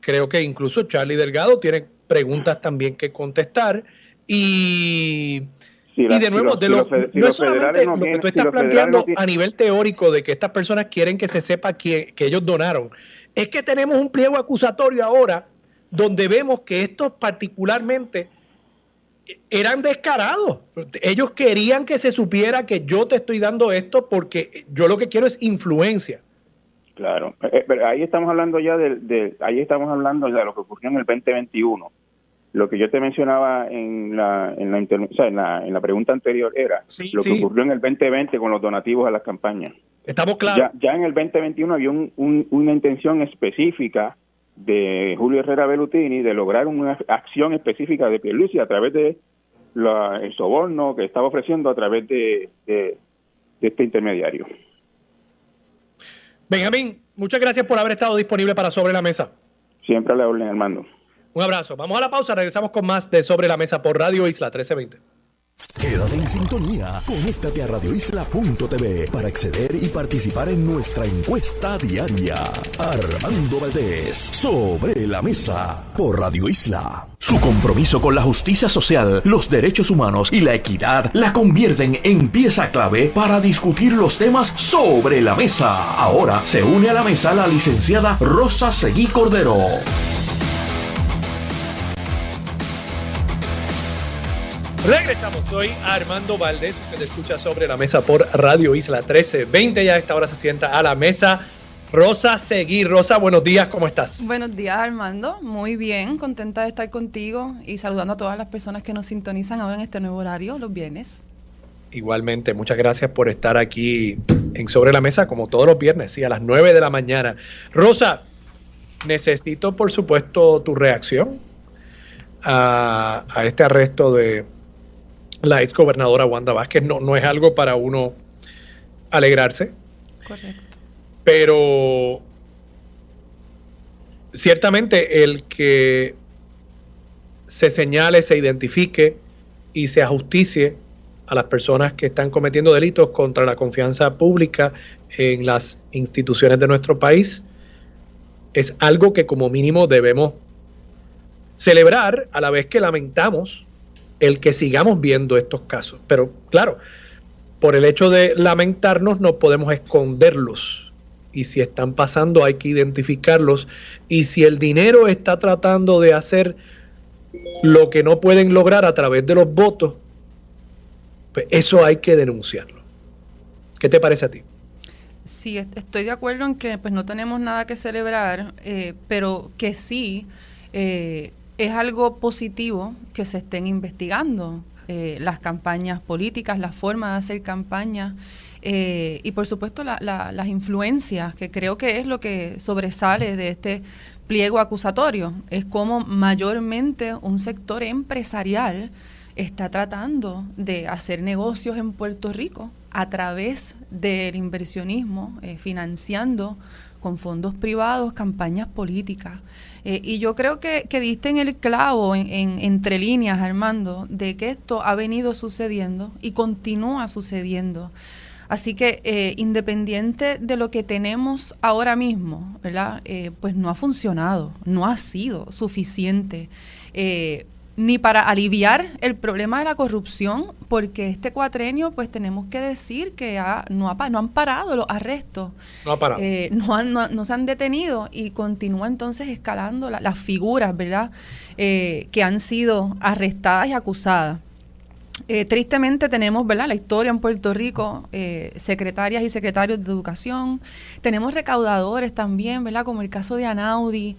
Creo que incluso Charlie Delgado tiene preguntas también que contestar y de nuevo, no es solamente lo que tú estás planteando a nivel teórico de que estas personas quieren que se sepa que ellos donaron. Es que tenemos un pliego acusatorio ahora donde vemos que estos particularmente eran descarados. Ellos querían que se supiera que yo te estoy dando esto porque yo lo que quiero es influencia. Claro, pero ahí estamos hablando ya de lo que ocurrió en el 2021. Lo que yo te mencionaba en la pregunta anterior era que ocurrió en el 2020 con los donativos a las campañas. Estamos claros. Ya en el 2021 había una intención específica de Julio Herrera Bellutini de lograr una acción específica de Pierluisi a través de el soborno que estaba ofreciendo a través de este intermediario. Benjamín, muchas gracias por haber estado disponible para Sobre la Mesa. Siempre a la orden, Armando. Un abrazo. Vamos a la pausa. Regresamos con más de Sobre la Mesa por Radio Isla 1320. Quédate en sintonía. Conéctate a radioisla.tv para acceder y participar en nuestra encuesta diaria. Armando Valdés, Sobre la Mesa por Radio Isla. Su compromiso con la justicia social, los derechos humanos y la equidad la convierten en pieza clave para discutir los temas sobre la mesa. Ahora se une a la mesa la licenciada Rosa Seguí Cordero. Regresamos, soy Armando Valdés, usted escucha Sobre la Mesa por Radio Isla 1320, ya a esta hora se sienta a la mesa Rosa Seguí. Rosa, buenos días, ¿cómo estás? Buenos días, Armando, muy bien, contenta de estar contigo y saludando a todas las personas que nos sintonizan ahora en este nuevo horario, los viernes. Igualmente, muchas gracias por estar aquí en Sobre la Mesa, como todos los viernes, sí, a las 9 de la mañana. Rosa, necesito, por supuesto, tu reacción a este arresto de la exgobernadora Wanda Vázquez. No es algo para uno alegrarse. Correcto. Pero ciertamente el que se señale, se identifique y se ajusticie a las personas que están cometiendo delitos contra la confianza pública en las instituciones de nuestro país es algo que como mínimo debemos celebrar, a la vez que lamentamos el que sigamos viendo estos casos. Pero claro, por el hecho de lamentarnos no podemos esconderlos, y si están pasando hay que identificarlos, y si el dinero está tratando de hacer lo que no pueden lograr a través de los votos, pues eso hay que denunciarlo. ¿Qué te parece a ti? Sí, estoy de acuerdo en que pues no tenemos nada que celebrar, pero que sí es algo positivo que se estén investigando las campañas políticas, la forma de hacer campañas y por supuesto las influencias, que creo que es lo que sobresale de este pliego acusatorio. Es como mayormente un sector empresarial está tratando de hacer negocios en Puerto Rico a través del inversionismo, financiando con fondos privados campañas políticas. Y yo creo que diste en el clavo, entre líneas, Armando, de que esto ha venido sucediendo y continúa sucediendo. Así que independiente de lo que tenemos ahora mismo, ¿verdad? Pues no ha funcionado, no ha sido suficiente ni para aliviar el problema de la corrupción, porque este cuatrenio, pues tenemos que decir que no han parado los arrestos. No ha parado. No se han detenido y continúa entonces escalando las figuras, ¿verdad? Que han sido arrestadas y acusadas. Tristemente tenemos, ¿verdad?, la historia en Puerto Rico, secretarias y secretarios de educación, tenemos recaudadores también, ¿verdad?, como el caso de Anaudi,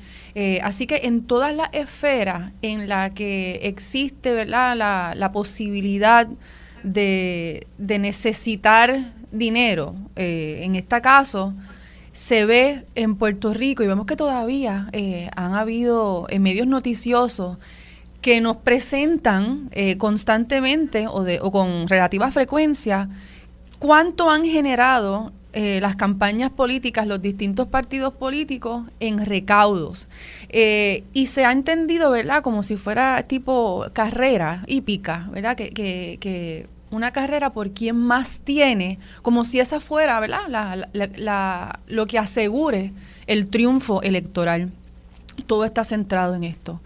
así que en todas las esferas en la que existe, ¿verdad?, la posibilidad de necesitar dinero, en este caso se ve en Puerto Rico y vemos que todavía han habido medios noticiosos que nos presentan constantemente o con relativa frecuencia cuánto han generado las campañas políticas, los distintos partidos políticos en recaudos. Y se ha entendido, ¿verdad?, como si fuera tipo carrera hípica, ¿verdad?, que una carrera por quien más tiene, como si esa fuera, ¿verdad?, lo que asegure el triunfo electoral. Todo está centrado en esto.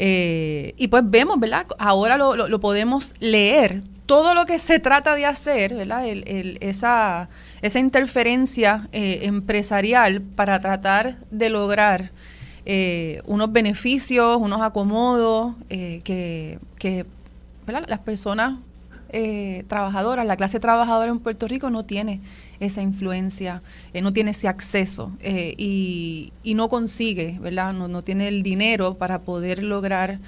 Y pues vemos, ¿verdad? Ahora lo podemos leer. Todo lo que se trata de hacer, ¿verdad? Esa interferencia empresarial para tratar de lograr unos beneficios, unos acomodos que ¿verdad?, las personas trabajadoras, la clase trabajadora en Puerto Rico no tiene esa influencia, no tiene ese acceso y no consigue, ¿verdad? No tiene el dinero para poder lograr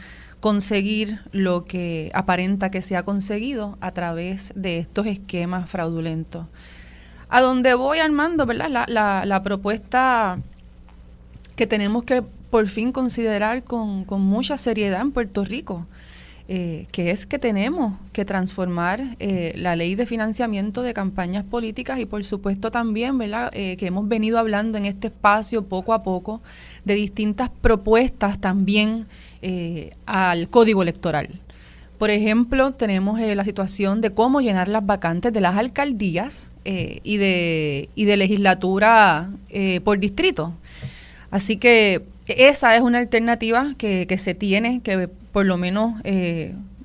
conseguir lo que aparenta que se ha conseguido a través de estos esquemas fraudulentos. A donde voy, Armando, ¿verdad?, la propuesta que tenemos que por fin considerar con mucha seriedad en Puerto Rico, que es que tenemos que transformar la ley de financiamiento de campañas políticas y por supuesto también, ¿verdad?, que hemos venido hablando en este espacio poco a poco de distintas propuestas también al Código Electoral. Por ejemplo, tenemos la situación de cómo llenar las vacantes de las alcaldías y de legislatura por distrito. Así que esa es una alternativa que se tiene que por lo menos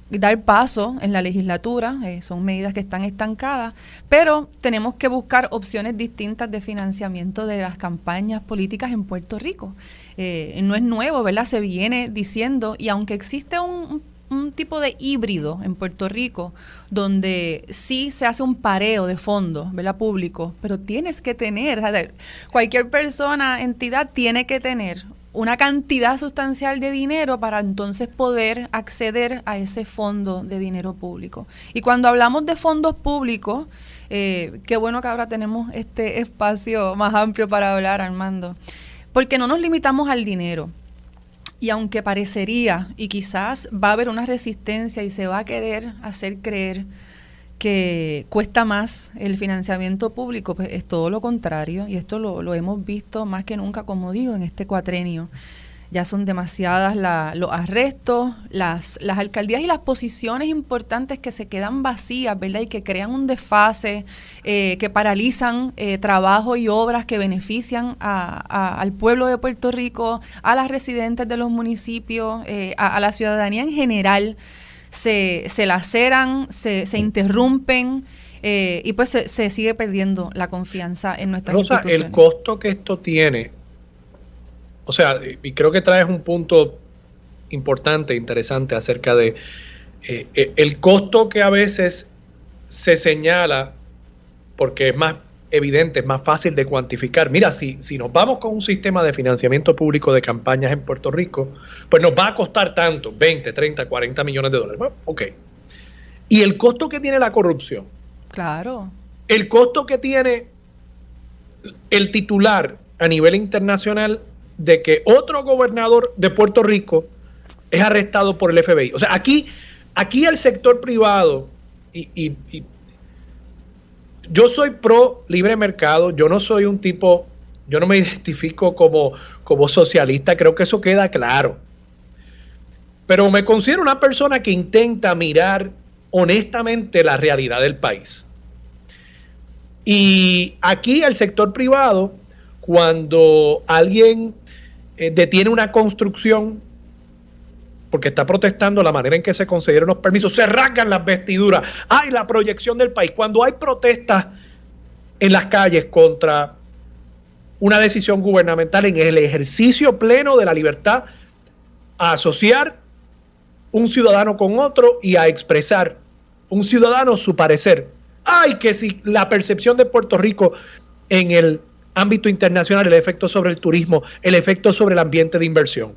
dar paso en la legislatura. Son medidas que están estancadas, pero tenemos que buscar opciones distintas de financiamiento de las campañas políticas en Puerto Rico. No es nuevo, ¿verdad? Se viene diciendo, y aunque existe un tipo de híbrido en Puerto Rico, donde sí se hace un pareo de fondos, ¿verdad?, público, pero tienes que tener, o sea, cualquier persona, entidad, tiene que tener una cantidad sustancial de dinero para entonces poder acceder a ese fondo de dinero público. Y cuando hablamos de fondos públicos, qué bueno que ahora tenemos este espacio más amplio para hablar, Armando. porque no nos limitamos al dinero. Y aunque parecería, y quizás va a haber una resistencia y se va a querer hacer creer que cuesta más el financiamiento público, pues es todo lo contrario, y esto lo hemos visto más que nunca, como digo, en este cuatrenio. Ya son demasiadas los arrestos, las alcaldías y las posiciones importantes que se quedan vacías, ¿verdad? Y que crean un desfase, que paralizan trabajo y obras que benefician al pueblo de Puerto Rico, a las residentes de los municipios, a la ciudadanía en general. Se laceran, se interrumpen, y pues se sigue perdiendo la confianza en nuestras instituciones. El costo que esto tiene, o sea, y creo que traes un punto importante, interesante acerca de el costo que a veces se señala, porque es más evidente, es más fácil de cuantificar. Mira, si nos vamos con un sistema de financiamiento público de campañas en Puerto Rico, pues nos va a costar tanto, 20, 30, 40 millones de dólares. Bueno, ok. Y el costo que tiene la corrupción. Claro. El costo que tiene el titular a nivel internacional de que otro gobernador de Puerto Rico es arrestado por el FBI. O sea, aquí el sector privado, y yo soy pro libre mercado, yo no soy un tipo, yo no me identifico como socialista, creo que eso queda claro. Pero me considero una persona que intenta mirar honestamente la realidad del país. Y aquí el sector privado, cuando alguien detiene una construcción porque está protestando la manera en que se concedieron los permisos, se rasgan las vestiduras. ¡Ay, la proyección del país! Cuando hay protestas en las calles contra una decisión gubernamental en el ejercicio pleno de la libertad a asociar un ciudadano con otro y a expresar un ciudadano su parecer. ¡Ay, que si la percepción de Puerto Rico en el ámbito internacional, el efecto sobre el turismo, el efecto sobre el ambiente de inversión!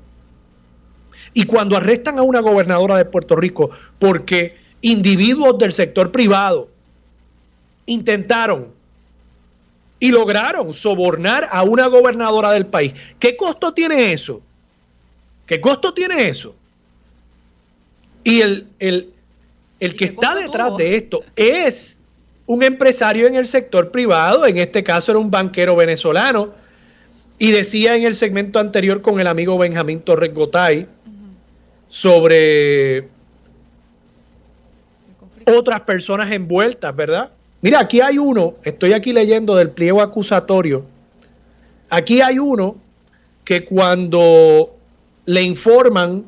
Y cuando arrestan a una gobernadora de Puerto Rico porque individuos del sector privado intentaron y lograron sobornar a una gobernadora del país, ¿qué costo tiene eso? ¿Qué costo tiene eso? Y el que está detrás de esto es un empresario en el sector privado, en este caso era un banquero venezolano, y decía en el segmento anterior con el amigo Benjamín Torres Gotay sobre otras personas envueltas, ¿verdad? Mira, aquí hay uno, estoy aquí leyendo del pliego acusatorio, aquí hay uno que cuando le informan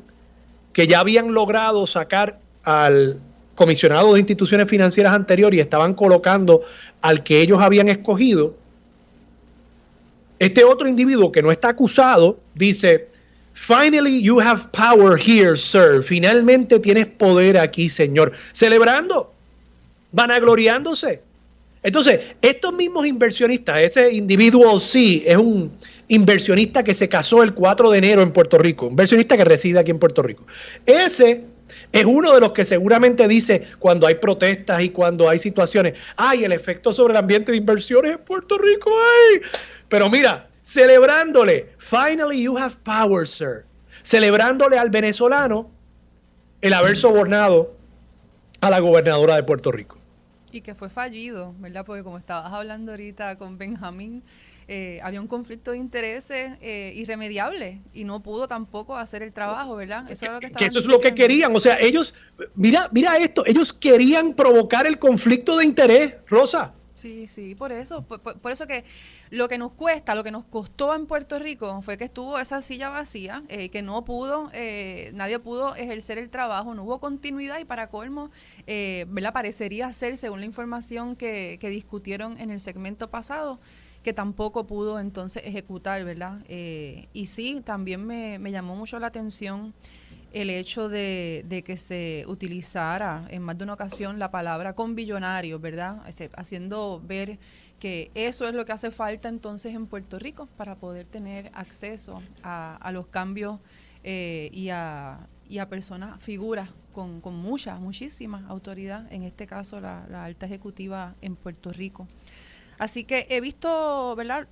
que ya habían logrado sacar al comisionado de instituciones financieras anterior y estaban colocando al que ellos habían escogido, este otro individuo que no está acusado dice: "Finally you have power here, sir". Finalmente tienes poder aquí, señor. Celebrando, vanagloriándose. Entonces, estos mismos inversionistas, ese individuo sí es un inversionista que se casó el 4 de enero en Puerto Rico, inversionista que reside aquí en Puerto Rico. Ese es uno de los que seguramente dice cuando hay protestas y cuando hay situaciones: ¡ay, el efecto sobre el ambiente de inversiones en Puerto Rico! ¡Ay! Pero mira, celebrándole, "Finally you have power, sir". Celebrándole al venezolano el haber sobornado a la gobernadora de Puerto Rico. Y que fue fallido, ¿verdad? Porque como estabas hablando ahorita con Benjamín, había un conflicto de intereses irremediable y no pudo tampoco hacer el trabajo, ¿verdad? Eso era lo que estaban eso es lo que querían. O sea, ellos, mira esto, ellos querían provocar el conflicto de interés, Rosa. Sí, por eso que lo que nos cuesta, lo que nos costó en Puerto Rico fue que estuvo esa silla vacía, que no pudo, nadie pudo ejercer el trabajo, no hubo continuidad y para colmo, ¿verdad? Parecería ser, según la información que discutieron en el segmento pasado, que tampoco pudo entonces ejecutar, ¿verdad? Y sí, también me llamó mucho la atención el hecho de que se utilizara en más de una ocasión la palabra con billonarios, ¿verdad? Haciendo ver que eso es lo que hace falta entonces en Puerto Rico para poder tener acceso a los cambios y a personas, figuras con muchísima autoridad, en este caso la alta ejecutiva en Puerto Rico. Así que he visto, ¿verdad?,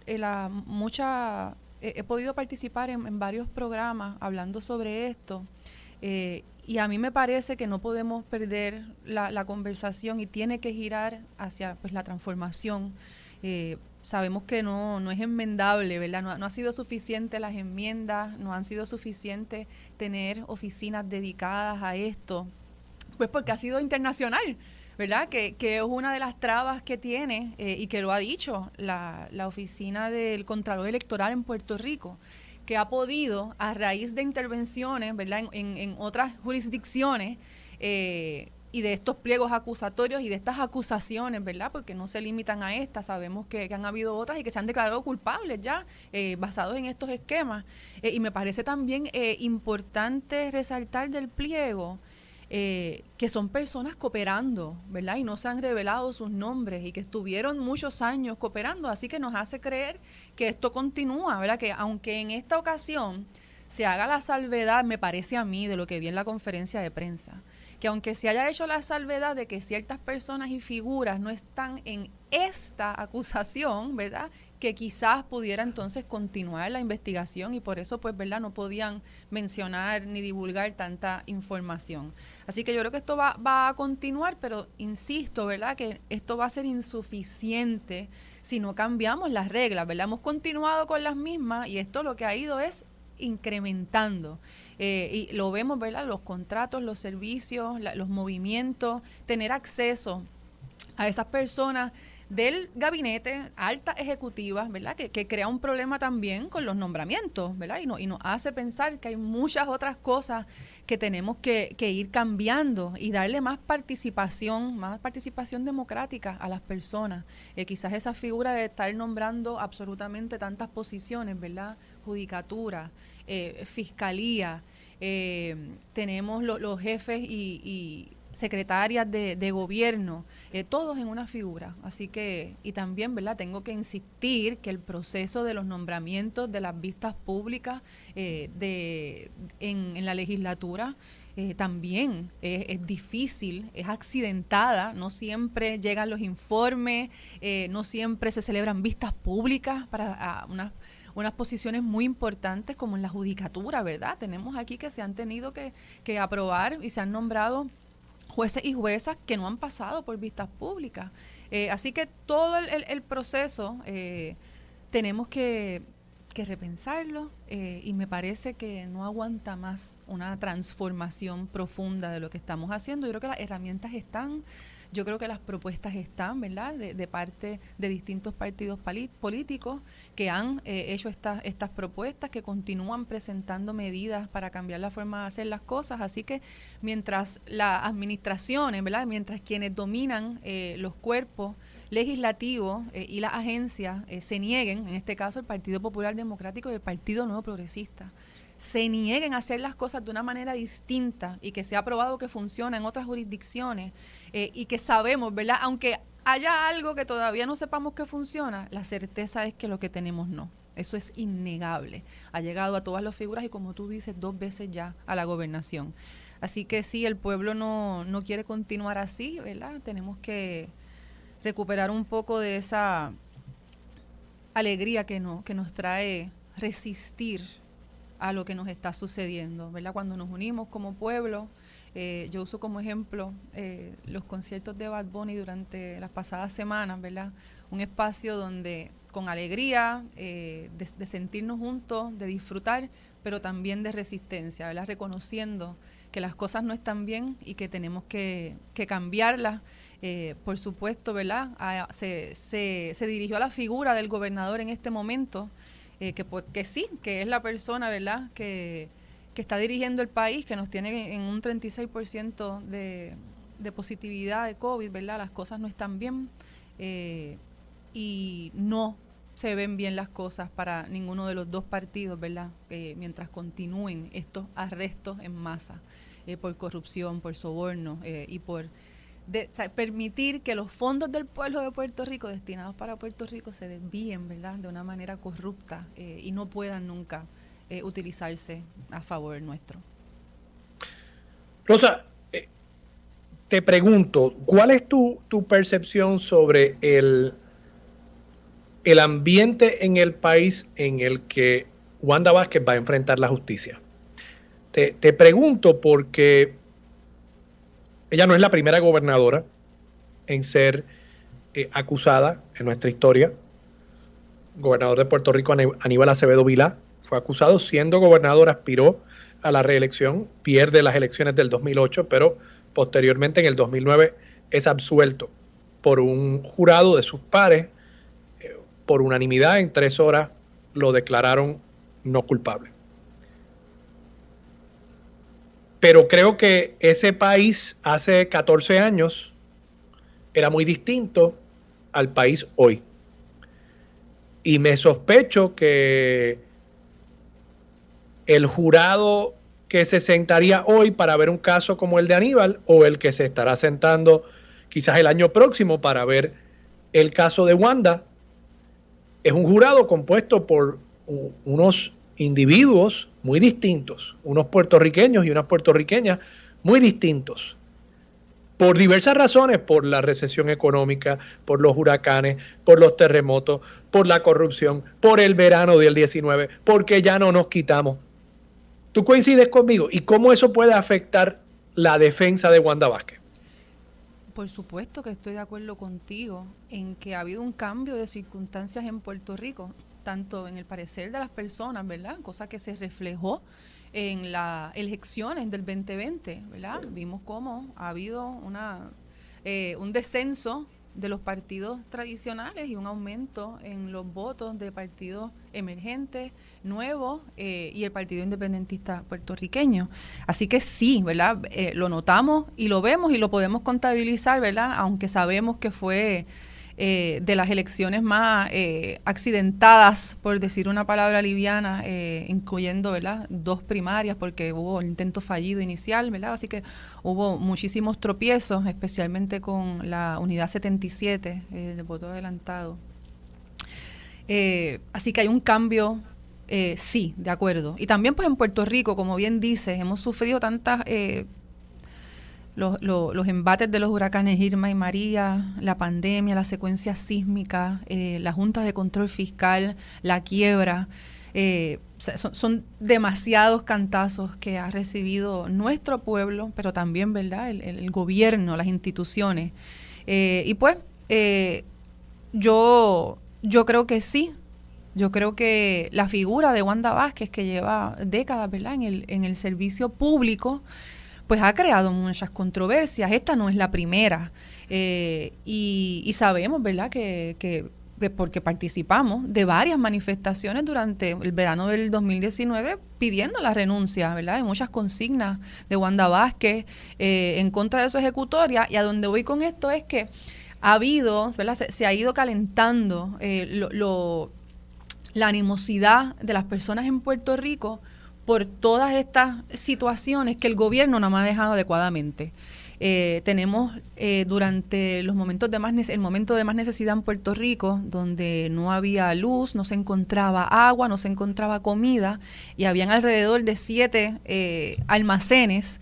mucha he podido participar en varios programas hablando sobre esto, y a mí me parece que no podemos perder la conversación y tiene que girar hacia pues la transformación. Sabemos que no es enmendable, ¿verdad? No ha sido suficiente las enmiendas, no han sido suficientes tener oficinas dedicadas a esto, pues porque ha sido internacional, ¿verdad? Que es una de las trabas que tiene, y que lo ha dicho la Oficina del Contralor Electoral en Puerto Rico, que ha podido, a raíz de intervenciones, ¿verdad?, en otras jurisdicciones, y de estos pliegos acusatorios y de estas acusaciones, ¿verdad?, porque no se limitan a estas, sabemos que han habido otras y que se han declarado culpables ya, basados en estos esquemas. Y me parece también importante resaltar del pliego que son personas cooperando, ¿verdad?, y no se han revelado sus nombres y que estuvieron muchos años cooperando, así que nos hace creer que esto continúa, ¿verdad?, que aunque en esta ocasión se haga la salvedad, me parece a mí, de lo que vi en la conferencia de prensa, que aunque se haya hecho la salvedad de que ciertas personas y figuras no están en esta acusación, ¿verdad?, que quizás pudiera entonces continuar la investigación y por eso, pues, ¿verdad?, no podían mencionar ni divulgar tanta información. Así que yo creo que esto va a continuar, pero insisto, ¿verdad?, que esto va a ser insuficiente si no cambiamos las reglas, ¿verdad? Hemos continuado con las mismas y esto lo que ha ido es incrementando. Y lo vemos, ¿verdad?, los contratos, los servicios, los movimientos, tener acceso a esas personas del gabinete, altas ejecutivas, ¿verdad?, que crea un problema también con los nombramientos, ¿verdad?, y nos hace pensar que hay muchas otras cosas que tenemos que ir cambiando y darle más participación democrática a las personas. Quizás esa figura de estar nombrando absolutamente tantas posiciones, ¿verdad?, judicatura, fiscalía, tenemos los jefes y secretarias de gobierno, todos en una figura. Así que, y también, ¿verdad?, tengo que insistir que el proceso de los nombramientos, de las vistas públicas en la legislatura, también es difícil, es accidentada, no siempre llegan los informes, no siempre se celebran vistas públicas para unas posiciones muy importantes como en la judicatura, ¿verdad? Tenemos aquí que se han tenido que aprobar y se han nombrado jueces y juezas que no han pasado por vistas públicas. Así que todo el proceso tenemos que repensarlo, y me parece que no aguanta más una transformación profunda de lo que estamos haciendo. Yo creo que las herramientas están, yo creo que las propuestas están, ¿verdad?, de parte de distintos partidos políticos que han hecho estas propuestas, que continúan presentando medidas para cambiar la forma de hacer las cosas. Así que mientras las administraciones, ¿verdad?, mientras quienes dominan los cuerpos legislativos y las agencias se nieguen, en este caso el Partido Popular Democrático y el Partido Nuevo Progresista, se nieguen a hacer las cosas de una manera distinta y que se ha probado que funciona en otras jurisdicciones, y que sabemos, ¿verdad?, aunque haya algo que todavía no sepamos que funciona, la certeza es que lo que tenemos no. Eso es innegable. Ha llegado a todas las figuras y, como tú dices, 2 veces ya a la gobernación. Así que sí, el pueblo no quiere continuar así, ¿verdad? Tenemos que recuperar un poco de esa alegría que nos trae resistir a lo que nos está sucediendo, ¿verdad? Cuando nos unimos como pueblo, yo uso como ejemplo los conciertos de Bad Bunny durante las pasadas semanas, ¿verdad? Un espacio donde con alegría, de sentirnos juntos, de disfrutar, pero también de resistencia, ¿verdad? Reconociendo que las cosas no están bien y que tenemos que cambiarlas. Por supuesto, ¿verdad? Se dirigió a la figura del gobernador en este momento, que sí, que es la persona, ¿verdad?, que está dirigiendo el país, que nos tiene en un 36% de positividad de COVID, ¿verdad? Las cosas no están bien, y no se ven bien las cosas para ninguno de los dos partidos, ¿verdad? Mientras continúen estos arrestos en masa por corrupción, por soborno, y por permitir que los fondos del pueblo de Puerto Rico destinados para Puerto Rico se desvíen, ¿verdad?, de una manera corrupta, y no puedan nunca utilizarse a favor nuestro. Rosa, te pregunto, ¿cuál es tu percepción sobre el ambiente en el país en el que Wanda Vázquez va a enfrentar la justicia. Te pregunto porque ella no es la primera gobernadora en ser acusada en nuestra historia. El gobernador de Puerto Rico, Aníbal Acevedo Vilá, fue acusado siendo gobernador, aspiró a la reelección, pierde las elecciones del 2008, pero posteriormente en el 2009 es absuelto por un jurado de sus pares. Por unanimidad, en 3 horas lo declararon no culpable. Pero creo que ese país hace 14 años era muy distinto al país hoy. Y me sospecho que el jurado que se sentaría hoy para ver un caso como el de Aníbal, o el que se estará sentando quizás el año próximo para ver el caso de Wanda, es un jurado compuesto por unos individuos muy distintos, unos puertorriqueños y unas puertorriqueñas muy distintos, por diversas razones, por la recesión económica, por los huracanes, por los terremotos, por la corrupción, por el verano del 19, porque ya no nos quitamos. ¿Tú coincides conmigo? ¿Y cómo eso puede afectar la defensa de Wanda Vázquez? Por supuesto que estoy de acuerdo contigo en que ha habido un cambio de circunstancias en Puerto Rico, tanto en el parecer de las personas, ¿verdad? Cosa que se reflejó en las elecciones del 2020, ¿verdad? Vimos cómo ha habido un descenso de los partidos tradicionales y un aumento en los votos de partidos emergentes, nuevos, y el Partido Independentista Puertorriqueño. Así que sí, ¿verdad? Lo notamos y lo vemos y lo podemos contabilizar, ¿verdad? Aunque sabemos que fue de las elecciones más accidentadas, por decir una palabra liviana, incluyendo, ¿verdad?, 2 primarias, porque hubo el intento fallido inicial, ¿verdad? Así que hubo muchísimos tropiezos, especialmente con la unidad 77 de voto adelantado. Así que hay un cambio, sí, de acuerdo. Y también pues en Puerto Rico, como bien dices, hemos sufrido tantas... Los embates de los huracanes Irma y María, la pandemia, la secuencia sísmica, la Junta de Control Fiscal, la quiebra, son demasiados cantazos que ha recibido nuestro pueblo, pero también, ¿verdad?, el gobierno, las instituciones. Y pues yo creo que sí. Yo creo que la figura de Wanda Vázquez, que lleva décadas, ¿verdad?, en el servicio público, pues ha creado muchas controversias. Esta no es la primera. Y sabemos, ¿verdad?, que porque participamos de varias manifestaciones durante el verano del 2019 pidiendo la renuncia, ¿verdad?, de muchas consignas de Wanda Vázquez en contra de su ejecutoria. Y a donde voy con esto es que ha habido, ¿verdad?, se ha ido calentando la animosidad de las personas en Puerto Rico por todas estas situaciones que el gobierno no ha dejado adecuadamente. Tenemos durante los momentos el momento de más necesidad en Puerto Rico, donde no había luz, no se encontraba agua, no se encontraba comida, y habían alrededor de 7 almacenes,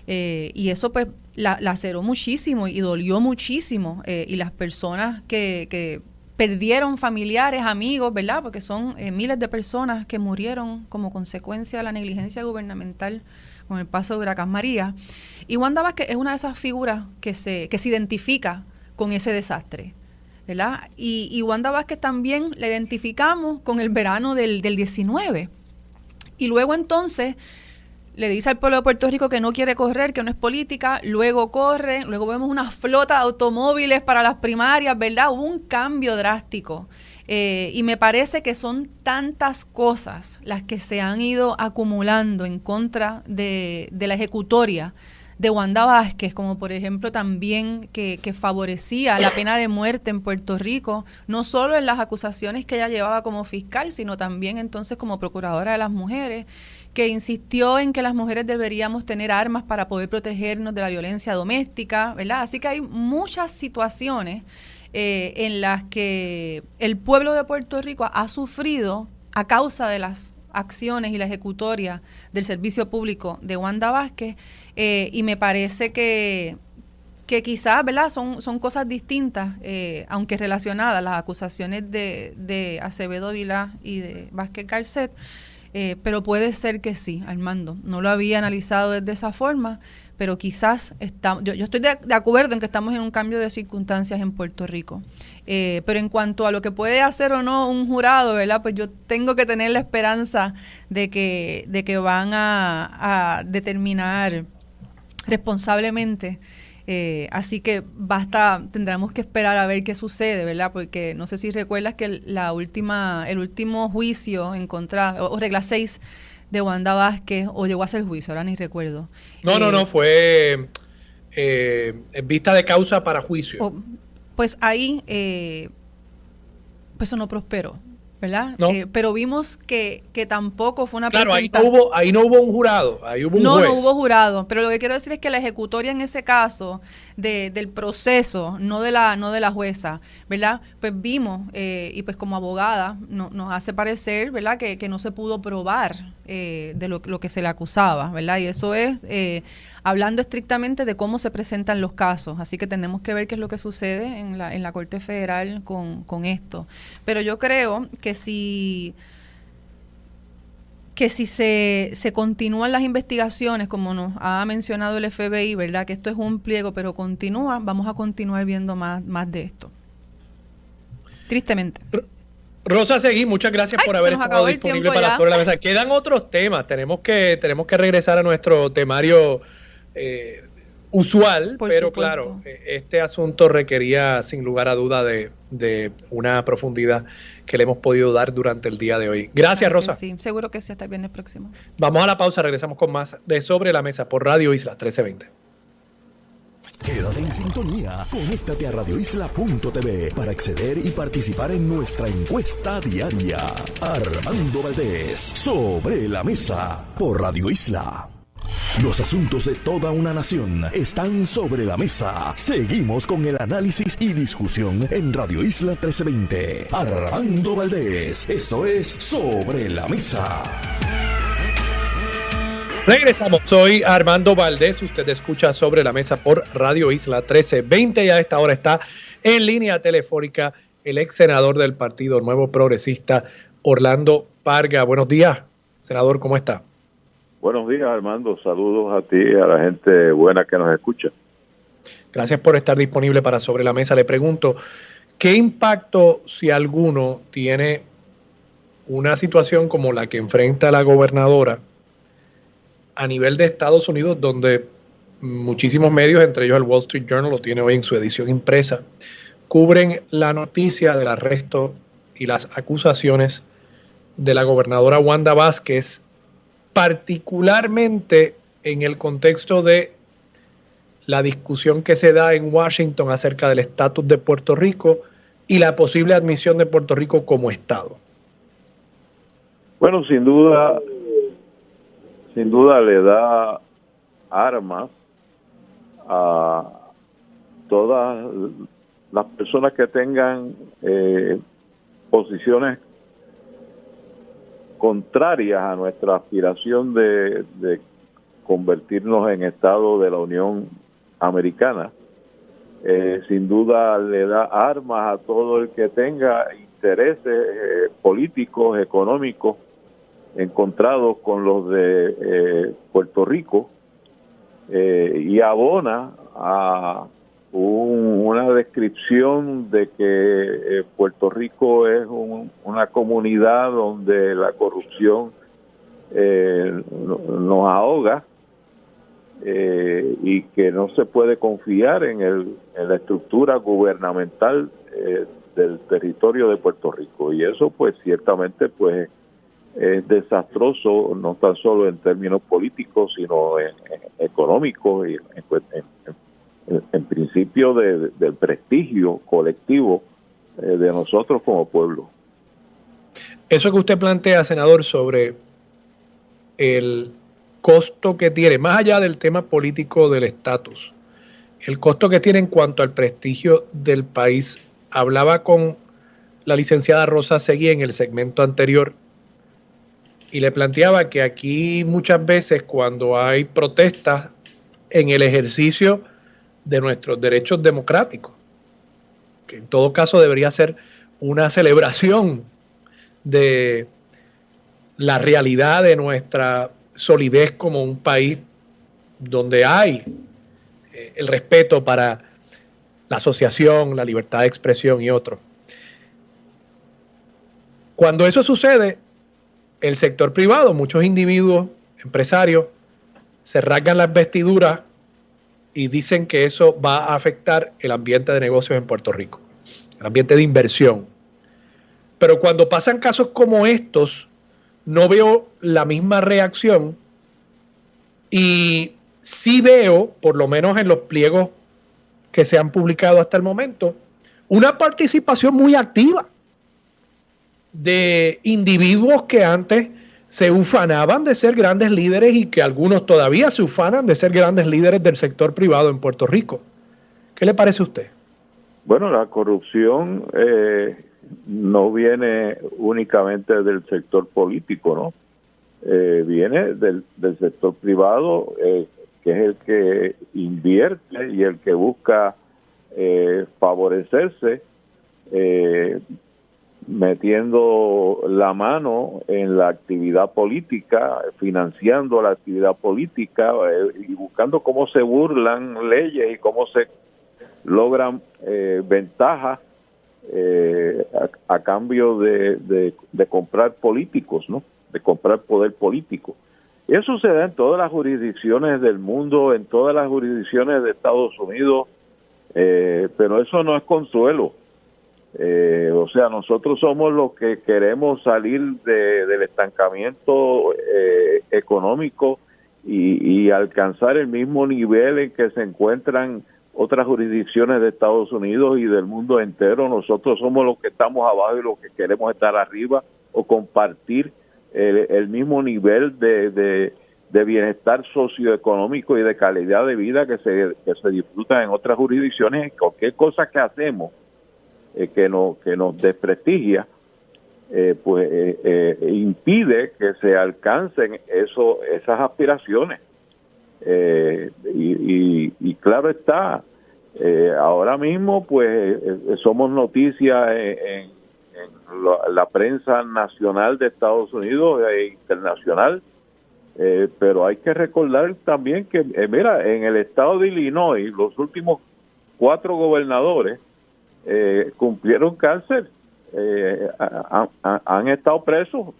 y eso pues laceró muchísimo y dolió muchísimo, y las personas que perdieron familiares, amigos, ¿verdad?, porque son miles de personas que murieron como consecuencia de la negligencia gubernamental con el paso de Huracán María. Y Wanda Vázquez es una de esas figuras que se identifica con ese desastre, ¿verdad? Y Wanda Vázquez también la identificamos con el verano del 19. Y luego entonces le dice al pueblo de Puerto Rico que no quiere correr, que no es política, luego corre, luego vemos una flota de automóviles para las primarias, ¿verdad? Hubo un cambio drástico. Y me parece que son tantas cosas las que se han ido acumulando en contra de la ejecutoria de Wanda Vázquez, como por ejemplo también que favorecía la pena de muerte en Puerto Rico, no solo en las acusaciones que ella llevaba como fiscal, sino también entonces como procuradora de las mujeres, que insistió en que las mujeres deberíamos tener armas para poder protegernos de la violencia doméstica, ¿verdad? Así que hay muchas situaciones en las que el pueblo de Puerto Rico ha sufrido a causa de las acciones y la ejecutoria del servicio público de Wanda Vázquez, y me parece que quizás, ¿verdad?, son cosas distintas, aunque relacionadas, las acusaciones de Acevedo Vilá y de Vázquez Garcet, pero puede ser que sí, Armando. No lo había analizado desde esa forma, pero quizás yo estoy de acuerdo en que estamos en un cambio de circunstancias en Puerto Rico. Pero en cuanto a lo que puede hacer o no un jurado, ¿verdad? Pues yo tengo que tener la esperanza de que van a determinar responsablemente. Así que tendremos que esperar a ver qué sucede, ¿verdad? Porque no sé si recuerdas que el último juicio en contra, o regla 6 de Wanda Vázquez, o llegó a ser juicio, ahora ni recuerdo. No, fue vista de causa para juicio. Pues ahí, pues eso no prosperó, ¿verdad? No. Pero vimos que tampoco fue una presentación. Claro, ahí no hubo un jurado, ahí hubo un juez. No hubo jurado, pero lo que quiero decir es que la ejecutoria en ese caso del proceso, no de la jueza, ¿verdad? Pues vimos, y pues como abogada nos hace parecer, ¿verdad? Que no se pudo probar de lo que se le acusaba, ¿verdad? Y eso es hablando estrictamente de cómo se presentan los casos, así que tenemos que ver qué es lo que sucede en la Corte Federal con esto. Pero yo creo que si se continúan las investigaciones, como nos ha mencionado el FBI, ¿verdad? Que esto es un pliego, pero continúa, vamos a continuar viendo más de esto. Tristemente. Rosa Seguí, muchas gracias por haber estado disponible para Sobre la Mesa. Quedan otros temas, tenemos que regresar a nuestro temario usual, pero supuesto. Claro, este asunto requería sin lugar a duda de una profundidad que le hemos podido dar durante el día de hoy. Gracias, Rosa. Sí, seguro que sí, hasta el viernes próximo. Vamos a la pausa, regresamos con más de Sobre la Mesa por Radio Isla 1320. Quédate en sintonía, conéctate a radioisla.tv para acceder y participar en nuestra encuesta diaria. Armando Valdés, Sobre la Mesa por Radio Isla. Los asuntos de toda una nación están sobre la mesa. Seguimos con el análisis y discusión en Radio Isla 1320. Armando Valdés, esto es Sobre la Mesa. Regresamos, soy Armando Valdés, usted escucha Sobre la Mesa por Radio Isla 1320 y a esta hora está en línea telefónica el ex senador del Partido Nuevo Progresista, Orlando Parga. Buenos días, senador, ¿cómo está? Buenos días, Armando. Saludos a ti y a la gente buena que nos escucha. Gracias por estar disponible para Sobre la Mesa. Le pregunto, ¿qué impacto, si alguno, tiene una situación como la que enfrenta la gobernadora a nivel de Estados Unidos, donde muchísimos medios, entre ellos el Wall Street Journal, lo tiene hoy en su edición impresa, cubren la noticia del arresto y las acusaciones de la gobernadora Wanda Vázquez, particularmente en el contexto de la discusión que se da en Washington acerca del estatus de Puerto Rico y la posible admisión de Puerto Rico como Estado? Bueno, sin duda le da armas a todas las personas que tengan posiciones contrarias a nuestra aspiración de convertirnos en Estado de la Unión Americana. Sin duda le da armas a todo el que tenga intereses políticos, económicos, encontrados con los de Puerto Rico, y abona a una descripción de que Puerto Rico es una comunidad donde la corrupción nos ahoga, y que no se puede confiar en la estructura gubernamental del territorio de Puerto Rico, y eso pues ciertamente pues es desastroso, no tan solo en términos políticos sino en económicos y en principio del prestigio colectivo de nosotros como pueblo. Eso que usted plantea, senador, sobre el costo que tiene, más allá del tema político del estatus, el costo que tiene en cuanto al prestigio del país. Hablaba con la licenciada Rosa Seguí en el segmento anterior y le planteaba que aquí muchas veces cuando hay protestas en el ejercicio de nuestros derechos democráticos, que en todo caso debería ser una celebración de la realidad de nuestra solidez como un país donde hay el respeto para la asociación, la libertad de expresión y otros. Cuando eso sucede, el sector privado, muchos individuos, empresarios, se rasgan las vestiduras y dicen que eso va a afectar el ambiente de negocios en Puerto Rico, el ambiente de inversión. Pero cuando pasan casos como estos, no veo la misma reacción y sí veo, por lo menos en los pliegos que se han publicado hasta el momento, una participación muy activa de individuos que antes se ufanaban de ser grandes líderes y que algunos todavía se ufanan de ser grandes líderes del sector privado en Puerto Rico. ¿Qué le parece a usted? Bueno, la corrupción no viene únicamente del sector político, ¿no? Viene del sector privado, que es el que invierte y el que busca favorecerse, metiendo la mano en la actividad política, financiando la actividad política y buscando cómo se burlan leyes y cómo se logran ventajas a cambio de comprar políticos, ¿no? De comprar poder político. Y eso se da en todas las jurisdicciones del mundo, en todas las jurisdicciones de Estados Unidos, pero eso no es consuelo. O sea, nosotros somos los que queremos salir del estancamiento económico y alcanzar el mismo nivel en que se encuentran otras jurisdicciones de Estados Unidos y del mundo entero. Nosotros somos los que estamos abajo y los que queremos estar arriba o compartir el mismo nivel de bienestar socioeconómico y de calidad de vida que se disfruta en otras jurisdicciones. Cualquier cosa que hacemos que nos desprestigia, impide que se alcancen esas aspiraciones. Y claro está, ahora mismo pues somos noticia en la prensa nacional de Estados Unidos e internacional, pero hay que recordar también que, mira, en el estado de Illinois, los últimos 4 gobernadores cumplieron cárcel, han estado presos.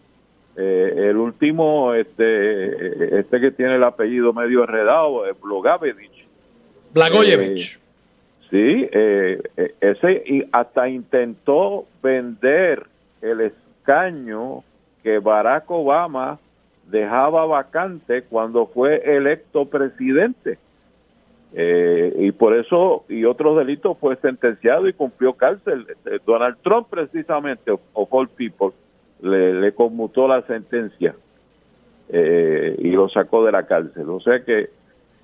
El último, este que tiene el apellido medio enredado, Blagojevich. Sí, ese hasta intentó vender el escaño que Barack Obama dejaba vacante cuando fue electo presidente. Y por eso y otros delitos fue sentenciado y cumplió cárcel. Donald Trump, precisamente, of all people, le conmutó la sentencia y lo sacó de la cárcel. O sea que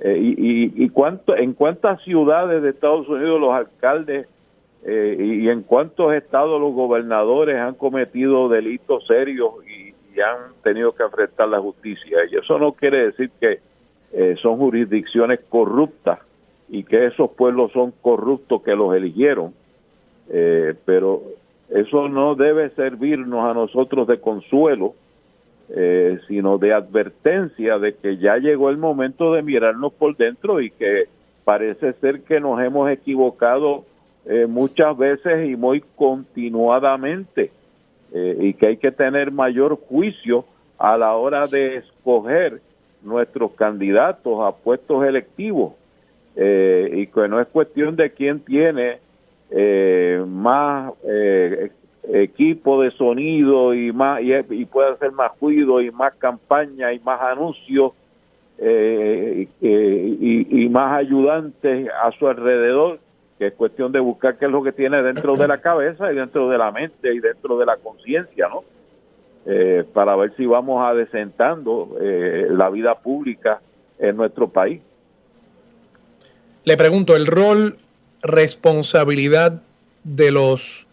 en cuántas ciudades de Estados Unidos los alcaldes y en cuántos estados los gobernadores han cometido delitos serios y han tenido que enfrentar la justicia. Y eso no quiere decir que son jurisdicciones corruptas y que esos pueblos son corruptos que los eligieron, pero eso no debe servirnos a nosotros de consuelo, sino de advertencia de que ya llegó el momento de mirarnos por dentro y que parece ser que nos hemos equivocado muchas veces y muy continuadamente, y que hay que tener mayor juicio a la hora de escoger nuestros candidatos a puestos electivos, y que no es cuestión de quién tiene más equipo de sonido y puede hacer más ruido y más campaña y más anuncios y más ayudantes a su alrededor, que es cuestión de buscar qué es lo que tiene dentro de la cabeza y dentro de la mente y dentro de la conciencia, ¿no? Para ver si vamos adecentando la vida pública en nuestro país. Le pregunto, el rol, responsabilidad de los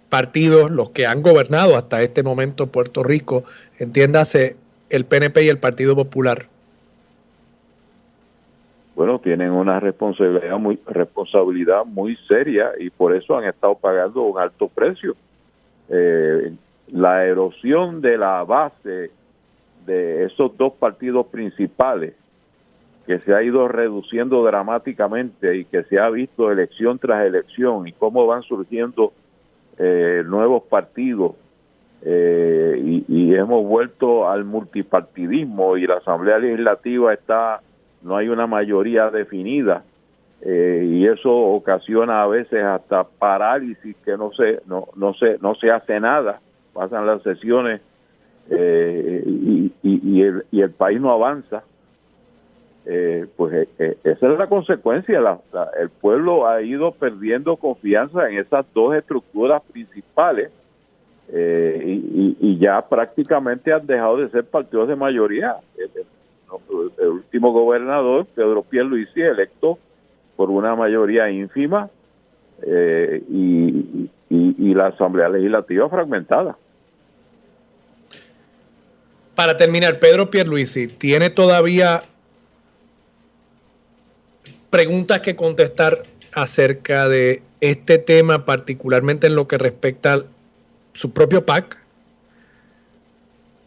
partidos, los que han gobernado hasta este momento Puerto Rico, entiéndase el PNP y el Partido Popular. Bueno, tienen una responsabilidad muy seria y por eso han estado pagando un alto precio. la erosión de la base de esos dos partidos principales, que se ha ido reduciendo dramáticamente y que se ha visto elección tras elección, y cómo van surgiendo nuevos partidos, y hemos vuelto al multipartidismo, y la Asamblea Legislativa no hay una mayoría definida, y eso ocasiona a veces hasta parálisis, que no se hace nada, pasan las sesiones y el país no avanza. Pues esa es la consecuencia. El pueblo ha ido perdiendo confianza en esas dos estructuras principales, y ya prácticamente han dejado de ser partidos de mayoría. El último gobernador, Pedro Pierluisi, electo por una mayoría ínfima, y la Asamblea Legislativa fragmentada. Para terminar, Pedro Pierluisi tiene todavía preguntas que contestar acerca de este tema, particularmente en lo que respecta a su propio PAC.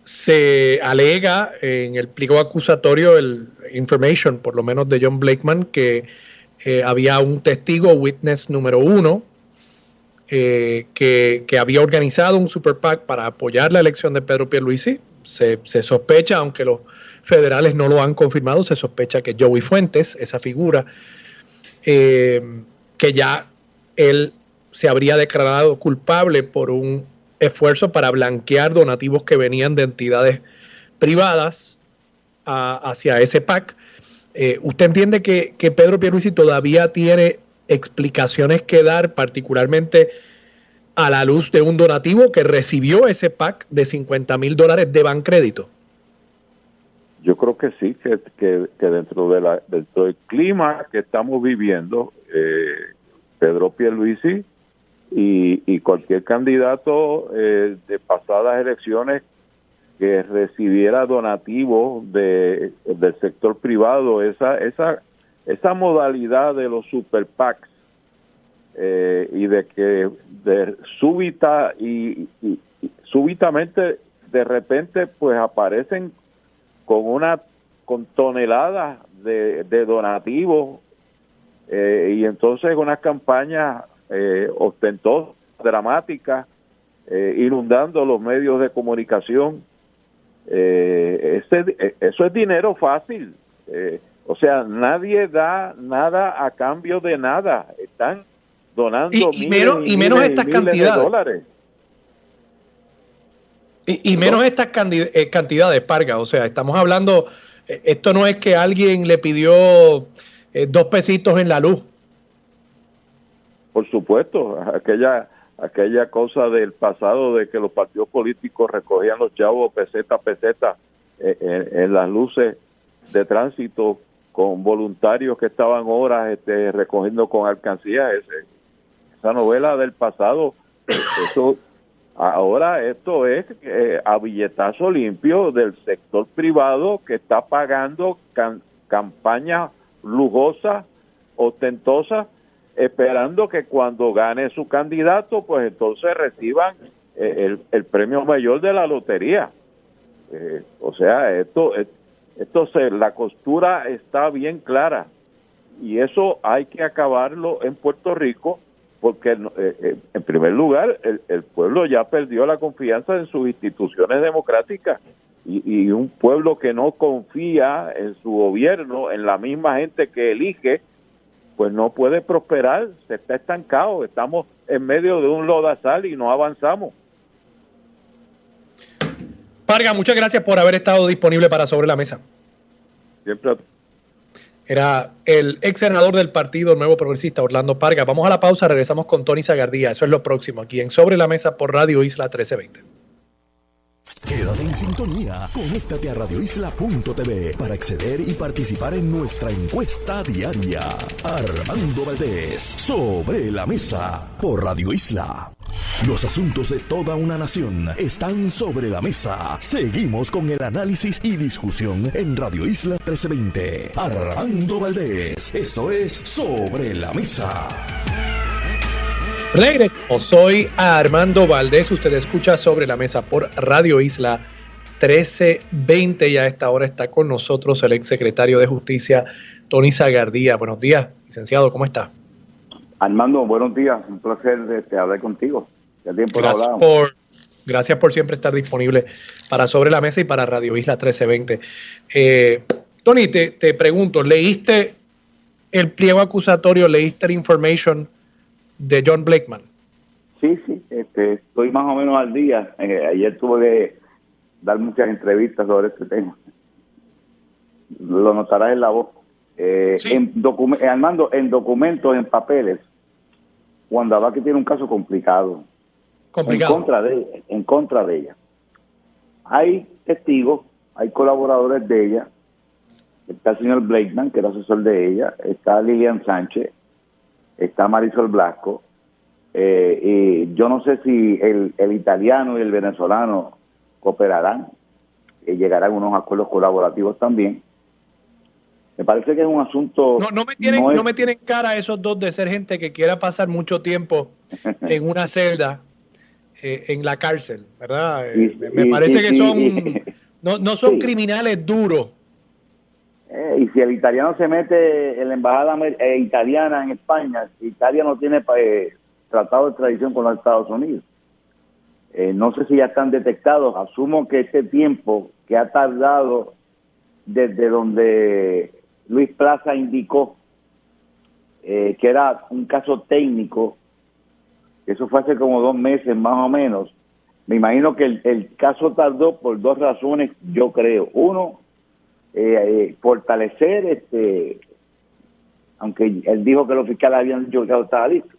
Se alega en el pliego acusatorio, el information, por lo menos de John Blakeman, que había un testigo, witness número 1, que había organizado un super PAC para apoyar la elección de Pedro Pierluisi. Se sospecha, aunque los federales no lo han confirmado, se sospecha que Joey Fuentes, esa figura, que ya él se habría declarado culpable por un esfuerzo para blanquear donativos que venían de entidades privadas hacia ese PAC. ¿Usted entiende que Pedro Pierluisi todavía tiene explicaciones que dar, particularmente a la luz de un donativo que recibió ese PAC de $50,000 de Bancrédito? Yo creo que sí, que dentro del clima que estamos viviendo, Pedro Pierluisi y cualquier candidato de pasadas elecciones que recibiera donativos del sector privado, esa modalidad de los super PACs, y de que súbitamente de repente pues aparecen con toneladas de donativos, y entonces unas campañas ostentosas, dramáticas, inundando los medios de comunicación. Eso es dinero fácil. O sea, nadie da nada a cambio de nada. Están donando menos estas cantidades de dólares. Y menos estas cantidades, Parga. O sea, estamos hablando, esto no es que alguien le pidió 2 pesitos en la luz. Por supuesto, aquella cosa del pasado de que los partidos políticos recogían los chavos peseta a peseta en las luces de tránsito, con voluntarios que estaban horas recogiendo con alcancía. Esa novela del pasado, eso ahora esto es a billetazo limpio del sector privado, que está pagando campañas lujosas, ostentosas, esperando que cuando gane su candidato, pues entonces reciban el premio mayor de la lotería. O sea, la costura está bien clara, y eso hay que acabarlo en Puerto Rico, porque en primer lugar el pueblo ya perdió la confianza en sus instituciones democráticas, y un pueblo que no confía en su gobierno, en la misma gente que elige, pues no puede prosperar, se está estancado, estamos en medio de un lodazal y no avanzamos. Parga, muchas gracias por haber estado disponible para Sobre la Mesa. Siempre. Era el ex senador del Partido Nuevo Progresista, Orlando Parga. Vamos a la pausa, regresamos con Tony Zagardía. Eso es lo próximo aquí en Sobre la Mesa por Radio Isla 1320. Quédate en sintonía, conéctate a radioisla.tv para acceder y participar en nuestra encuesta diaria. Armando Valdés, Sobre la Mesa, por Radio Isla. Los asuntos de toda una nación están sobre la mesa. Seguimos con el análisis y discusión en Radio Isla 1320. Armando Valdés, esto es Sobre la Mesa. Regresamos. Soy Armando Valdés. Usted escucha Sobre la Mesa por Radio Isla 1320 y a esta hora está con nosotros el exsecretario de Justicia, Tony Zagardía. Buenos días, licenciado, ¿cómo está? Armando, buenos días. Un placer hablar contigo. Ya tiempo no hablábamos. Gracias por siempre estar disponible para Sobre la Mesa y para Radio Isla 1320. Tony, te pregunto, ¿leíste el pliego acusatorio, leíste la information de John Blakeman? Sí, estoy más o menos al día. Ayer tuve que dar muchas entrevistas sobre este tema. Lo notarás en la voz. Sí. Armando, en documentos, en papeles, Wanda Vázquez tiene un caso complicado. En contra de ella. Hay testigos, hay colaboradores de ella. Está el señor Blakeman, que era asesor de ella. Está Lilian Sánchez. Está Marisol Blasco. Y yo no sé si el italiano y el venezolano cooperarán. Llegarán a unos acuerdos colaborativos también. Me parece que es un asunto... No me tienen cara esos dos de ser gente que quiera pasar mucho tiempo en una celda, en la cárcel, ¿verdad? Me parece que son... No son criminales duros. Y si el italiano se mete en la embajada italiana en España, Italia no tiene tratado de extradición con los Estados Unidos. No sé si ya están detectados. Asumo que este tiempo que ha tardado desde donde Luis Plaza indicó que era un caso técnico, eso fue hace como 2 meses más o menos. Me imagino que el caso tardó por 2 razones, yo creo. Uno, fortalecer, aunque él dijo que los fiscales habían dicho que el caso estaba listo,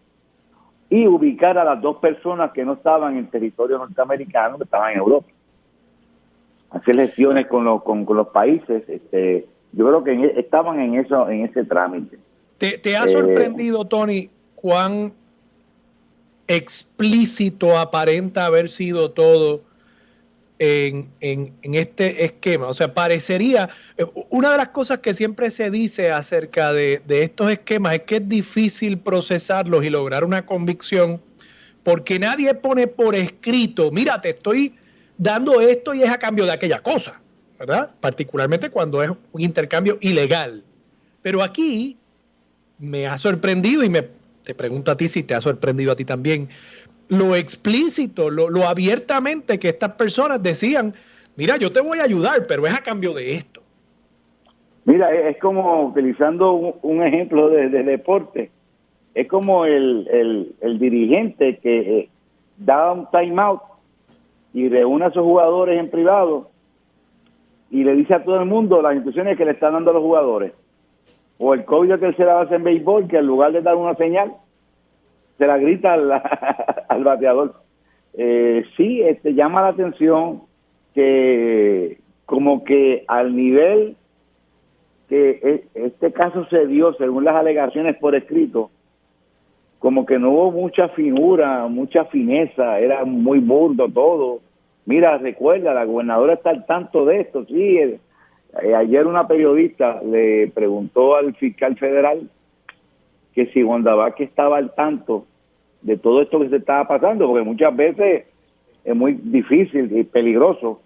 y ubicar a las 2 personas que no estaban en territorio norteamericano, que estaban en Europa. Hacer gestiones con los países. Yo creo que estaban en ese trámite. ¿Te ha sorprendido, Tony, cuán explícito aparenta haber sido todo en este esquema? O sea, parecería, una de las cosas que siempre se dice acerca de estos esquemas es que es difícil procesarlos y lograr una convicción porque nadie pone por escrito, mira, te estoy dando esto y es a cambio de aquella cosa, ¿verdad? Particularmente cuando es un intercambio ilegal. Pero aquí me ha sorprendido y te pregunto a ti si te ha sorprendido a ti también, lo explícito, lo abiertamente que estas personas decían, mira, yo te voy a ayudar, pero es a cambio de esto. Mira, es como, utilizando un ejemplo de deporte, es como el dirigente que da un timeout y reúne a sus jugadores en privado y le dice a todo el mundo las instrucciones que le están dando a los jugadores. O el coach de tercera base en béisbol, que en lugar de dar una señal, se la grita al bateador. Sí, llama la atención que como que al nivel que este caso se dio, según las alegaciones por escrito, como que no hubo mucha finura, mucha fineza, era muy burdo todo. Mira, recuerda, la gobernadora está al tanto de esto, sí. Ayer una periodista le preguntó al fiscal federal que si Wanda Vázquez estaba al tanto de todo esto que se estaba pasando, porque muchas veces es muy difícil y peligroso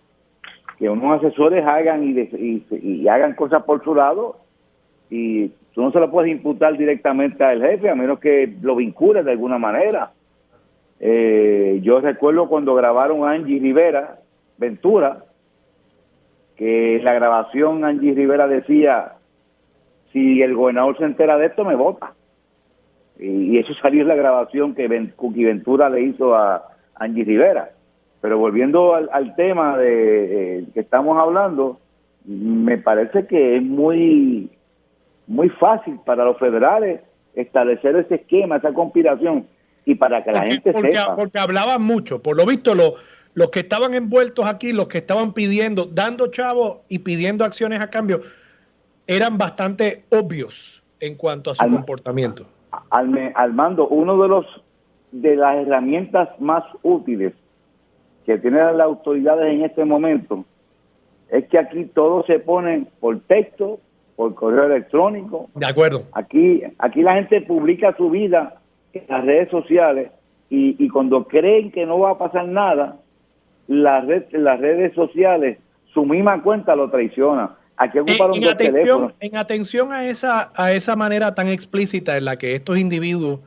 que unos asesores hagan y hagan cosas por su lado y tú no se lo puedes imputar directamente al jefe a menos que lo vincules de alguna manera. Yo recuerdo cuando grabaron a Angie Rivera Ventura, que en la grabación Angie Rivera decía, si el gobernador se entera de esto me vota, y eso salió en la grabación que Cookie Ventura le hizo a Angie Rivera. Pero volviendo al tema de que estamos hablando, me parece que es muy fácil para los federales establecer ese esquema, esa conspiración, y para que la gente sepa. Porque hablaban mucho, por lo visto los que estaban envueltos aquí, los que estaban pidiendo, dando chavos y pidiendo acciones a cambio, eran bastante obvios en cuanto a su comportamiento. Armando, uno de las herramientas más útiles que tienen las autoridades en este momento es que aquí todo se pone por texto, por correo electrónico. De acuerdo. Aquí la gente publica su vida en las redes sociales y cuando creen que no va a pasar nada, las redes sociales, su misma cuenta lo traiciona. Aquí ocuparon dos teléfonos. En atención a esa manera tan explícita en la que estos individuos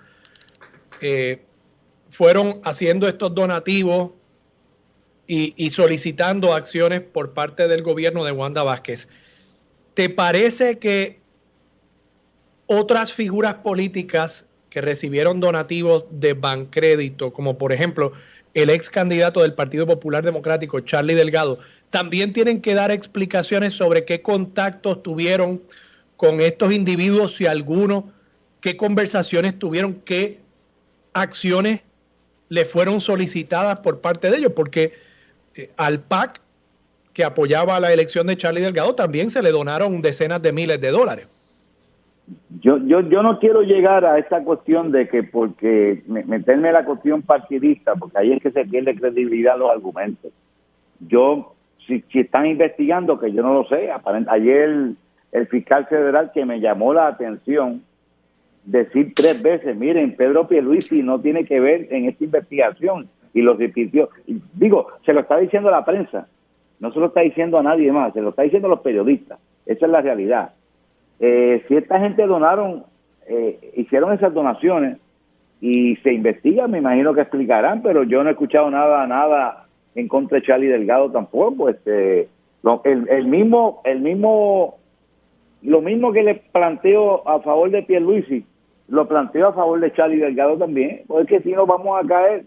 fueron haciendo estos donativos y solicitando acciones por parte del gobierno de Wanda Vázquez, ¿te parece que otras figuras políticas que recibieron donativos de Bancrédito, como por ejemplo el ex candidato del Partido Popular Democrático, Charlie Delgado, también tienen que dar explicaciones sobre qué contactos tuvieron con estos individuos, si alguno, qué conversaciones tuvieron, qué acciones le fueron solicitadas por parte de ellos? Porque al PAC que apoyaba la elección de Charlie Delgado también se le donaron decenas de miles de dólares. Yo no quiero llegar a esta cuestión de que porque meterme en la cuestión partidista, porque ahí es que se pierde credibilidad los argumentos. Si están investigando, que yo no lo sé, ayer el fiscal federal que me llamó la atención, decir 3 veces, miren, Pedro Pierluisi no tiene que ver en esta investigación, y lo repitió. Digo, se lo está diciendo a la prensa, no se lo está diciendo a nadie más, se lo está diciendo a los periodistas. Esa es la realidad. Si esta gente hicieron esas donaciones y se investiga, me imagino que explicarán, pero yo no he escuchado nada en contra de Charlie Delgado tampoco. Lo mismo que le planteo a favor de Pierluisi, lo planteo a favor de Charlie Delgado también, porque si no vamos a caer,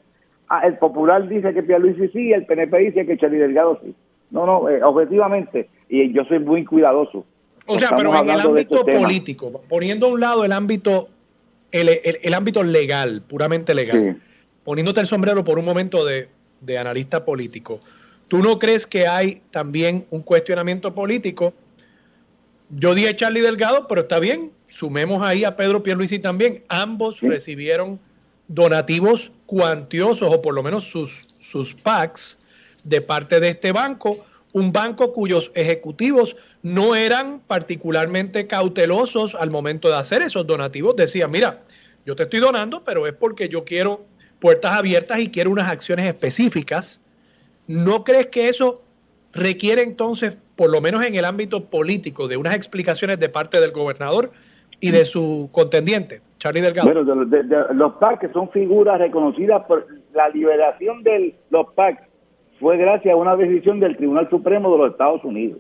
el Popular dice que Pierluisi sí, el PNP dice que Charlie Delgado sí. No, objetivamente, y yo soy muy cuidadoso. O sea, pero en el ámbito político, poniendo a un lado el ámbito legal, puramente legal, sí, poniéndote el sombrero por un momento de analista político, ¿tú no crees que hay también un cuestionamiento político? Yo dije Charlie Delgado, pero está bien, sumemos ahí a Pedro Pierluisi también. Ambos recibieron donativos cuantiosos, o por lo menos sus PACs, de parte de este banco, un banco cuyos ejecutivos no eran particularmente cautelosos al momento de hacer esos donativos. Decían, mira, yo te estoy donando, pero es porque yo quiero puertas abiertas y quiero unas acciones específicas. ¿No crees que eso requiere entonces, por lo menos en el ámbito político, de unas explicaciones de parte del gobernador y de su contendiente, Charlie Delgado? Bueno, los PAC, que son figuras reconocidas por la liberación de los PAC, fue gracias a una decisión del Tribunal Supremo de los Estados Unidos.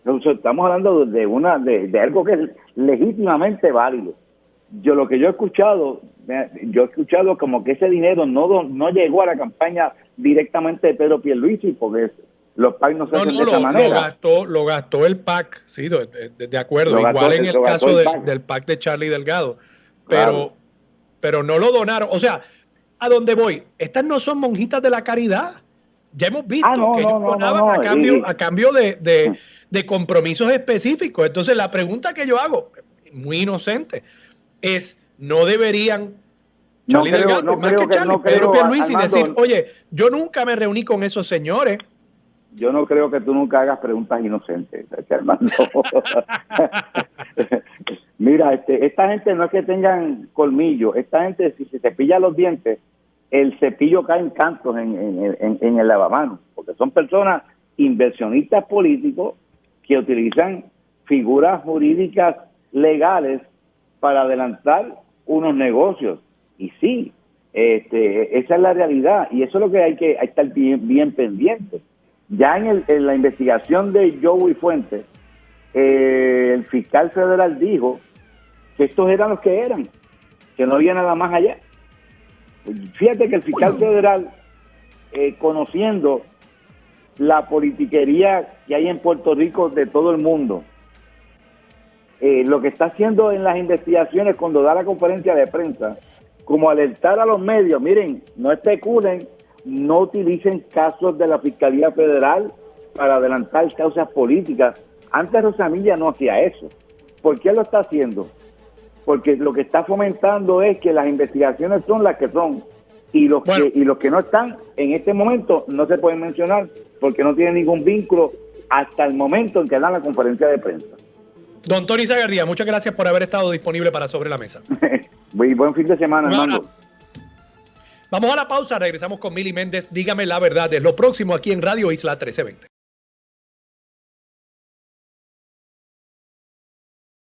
Entonces, estamos hablando de algo que es legítimamente válido. Lo que yo he escuchado como que ese dinero no llegó a la campaña directamente de Pedro Pierluisi, porque los PAC no se hacen de esa manera. Lo gastó el PAC, sí, de acuerdo. Igual en el caso del PAC de Charlie Delgado. Pero no lo donaron. O sea, ¿a dónde voy? Estas no son monjitas de la caridad. Ya hemos visto que ellos donaban a cambio de compromisos específicos. Entonces, la pregunta que yo hago, muy inocente, es, ¿no deberían Charlie Delgado, más que Charlie, Pedro Pierluisi, decir, oye, yo nunca me reuní con esos señores? Yo no creo que tú nunca hagas preguntas inocentes, Armando. Mira, esta gente no es que tengan colmillo. Esta gente, si se cepilla los dientes, el cepillo cae en cantos en el lavamanos, porque son personas inversionistas políticos que utilizan figuras jurídicas legales para adelantar unos negocios. Y sí, esa es la realidad, y eso es lo que hay que estar bien pendiente. Ya en la investigación de Joey Fuentes, el fiscal federal dijo que estos eran los que eran, que no había nada más allá. Fíjate que el fiscal federal, conociendo la politiquería que hay en Puerto Rico de todo el mundo, lo que está haciendo en las investigaciones cuando da la conferencia de prensa, como alertar a los medios, miren, no especulen, no utilicen casos de la Fiscalía Federal para adelantar causas políticas. Antes Rosamilla no hacía eso. ¿Por qué lo está haciendo? Porque lo que está fomentando es que las investigaciones son las que son, y los que no están en este momento no se pueden mencionar porque no tienen ningún vínculo hasta el momento en que dan la conferencia de prensa. Don Tony Sagardía, muchas gracias por haber estado disponible para Sobre la Mesa. Buen fin de semana, Armando. Vamos a la pausa, regresamos con Mili Méndez. Dígame la verdad, es lo próximo aquí en Radio Isla 1320.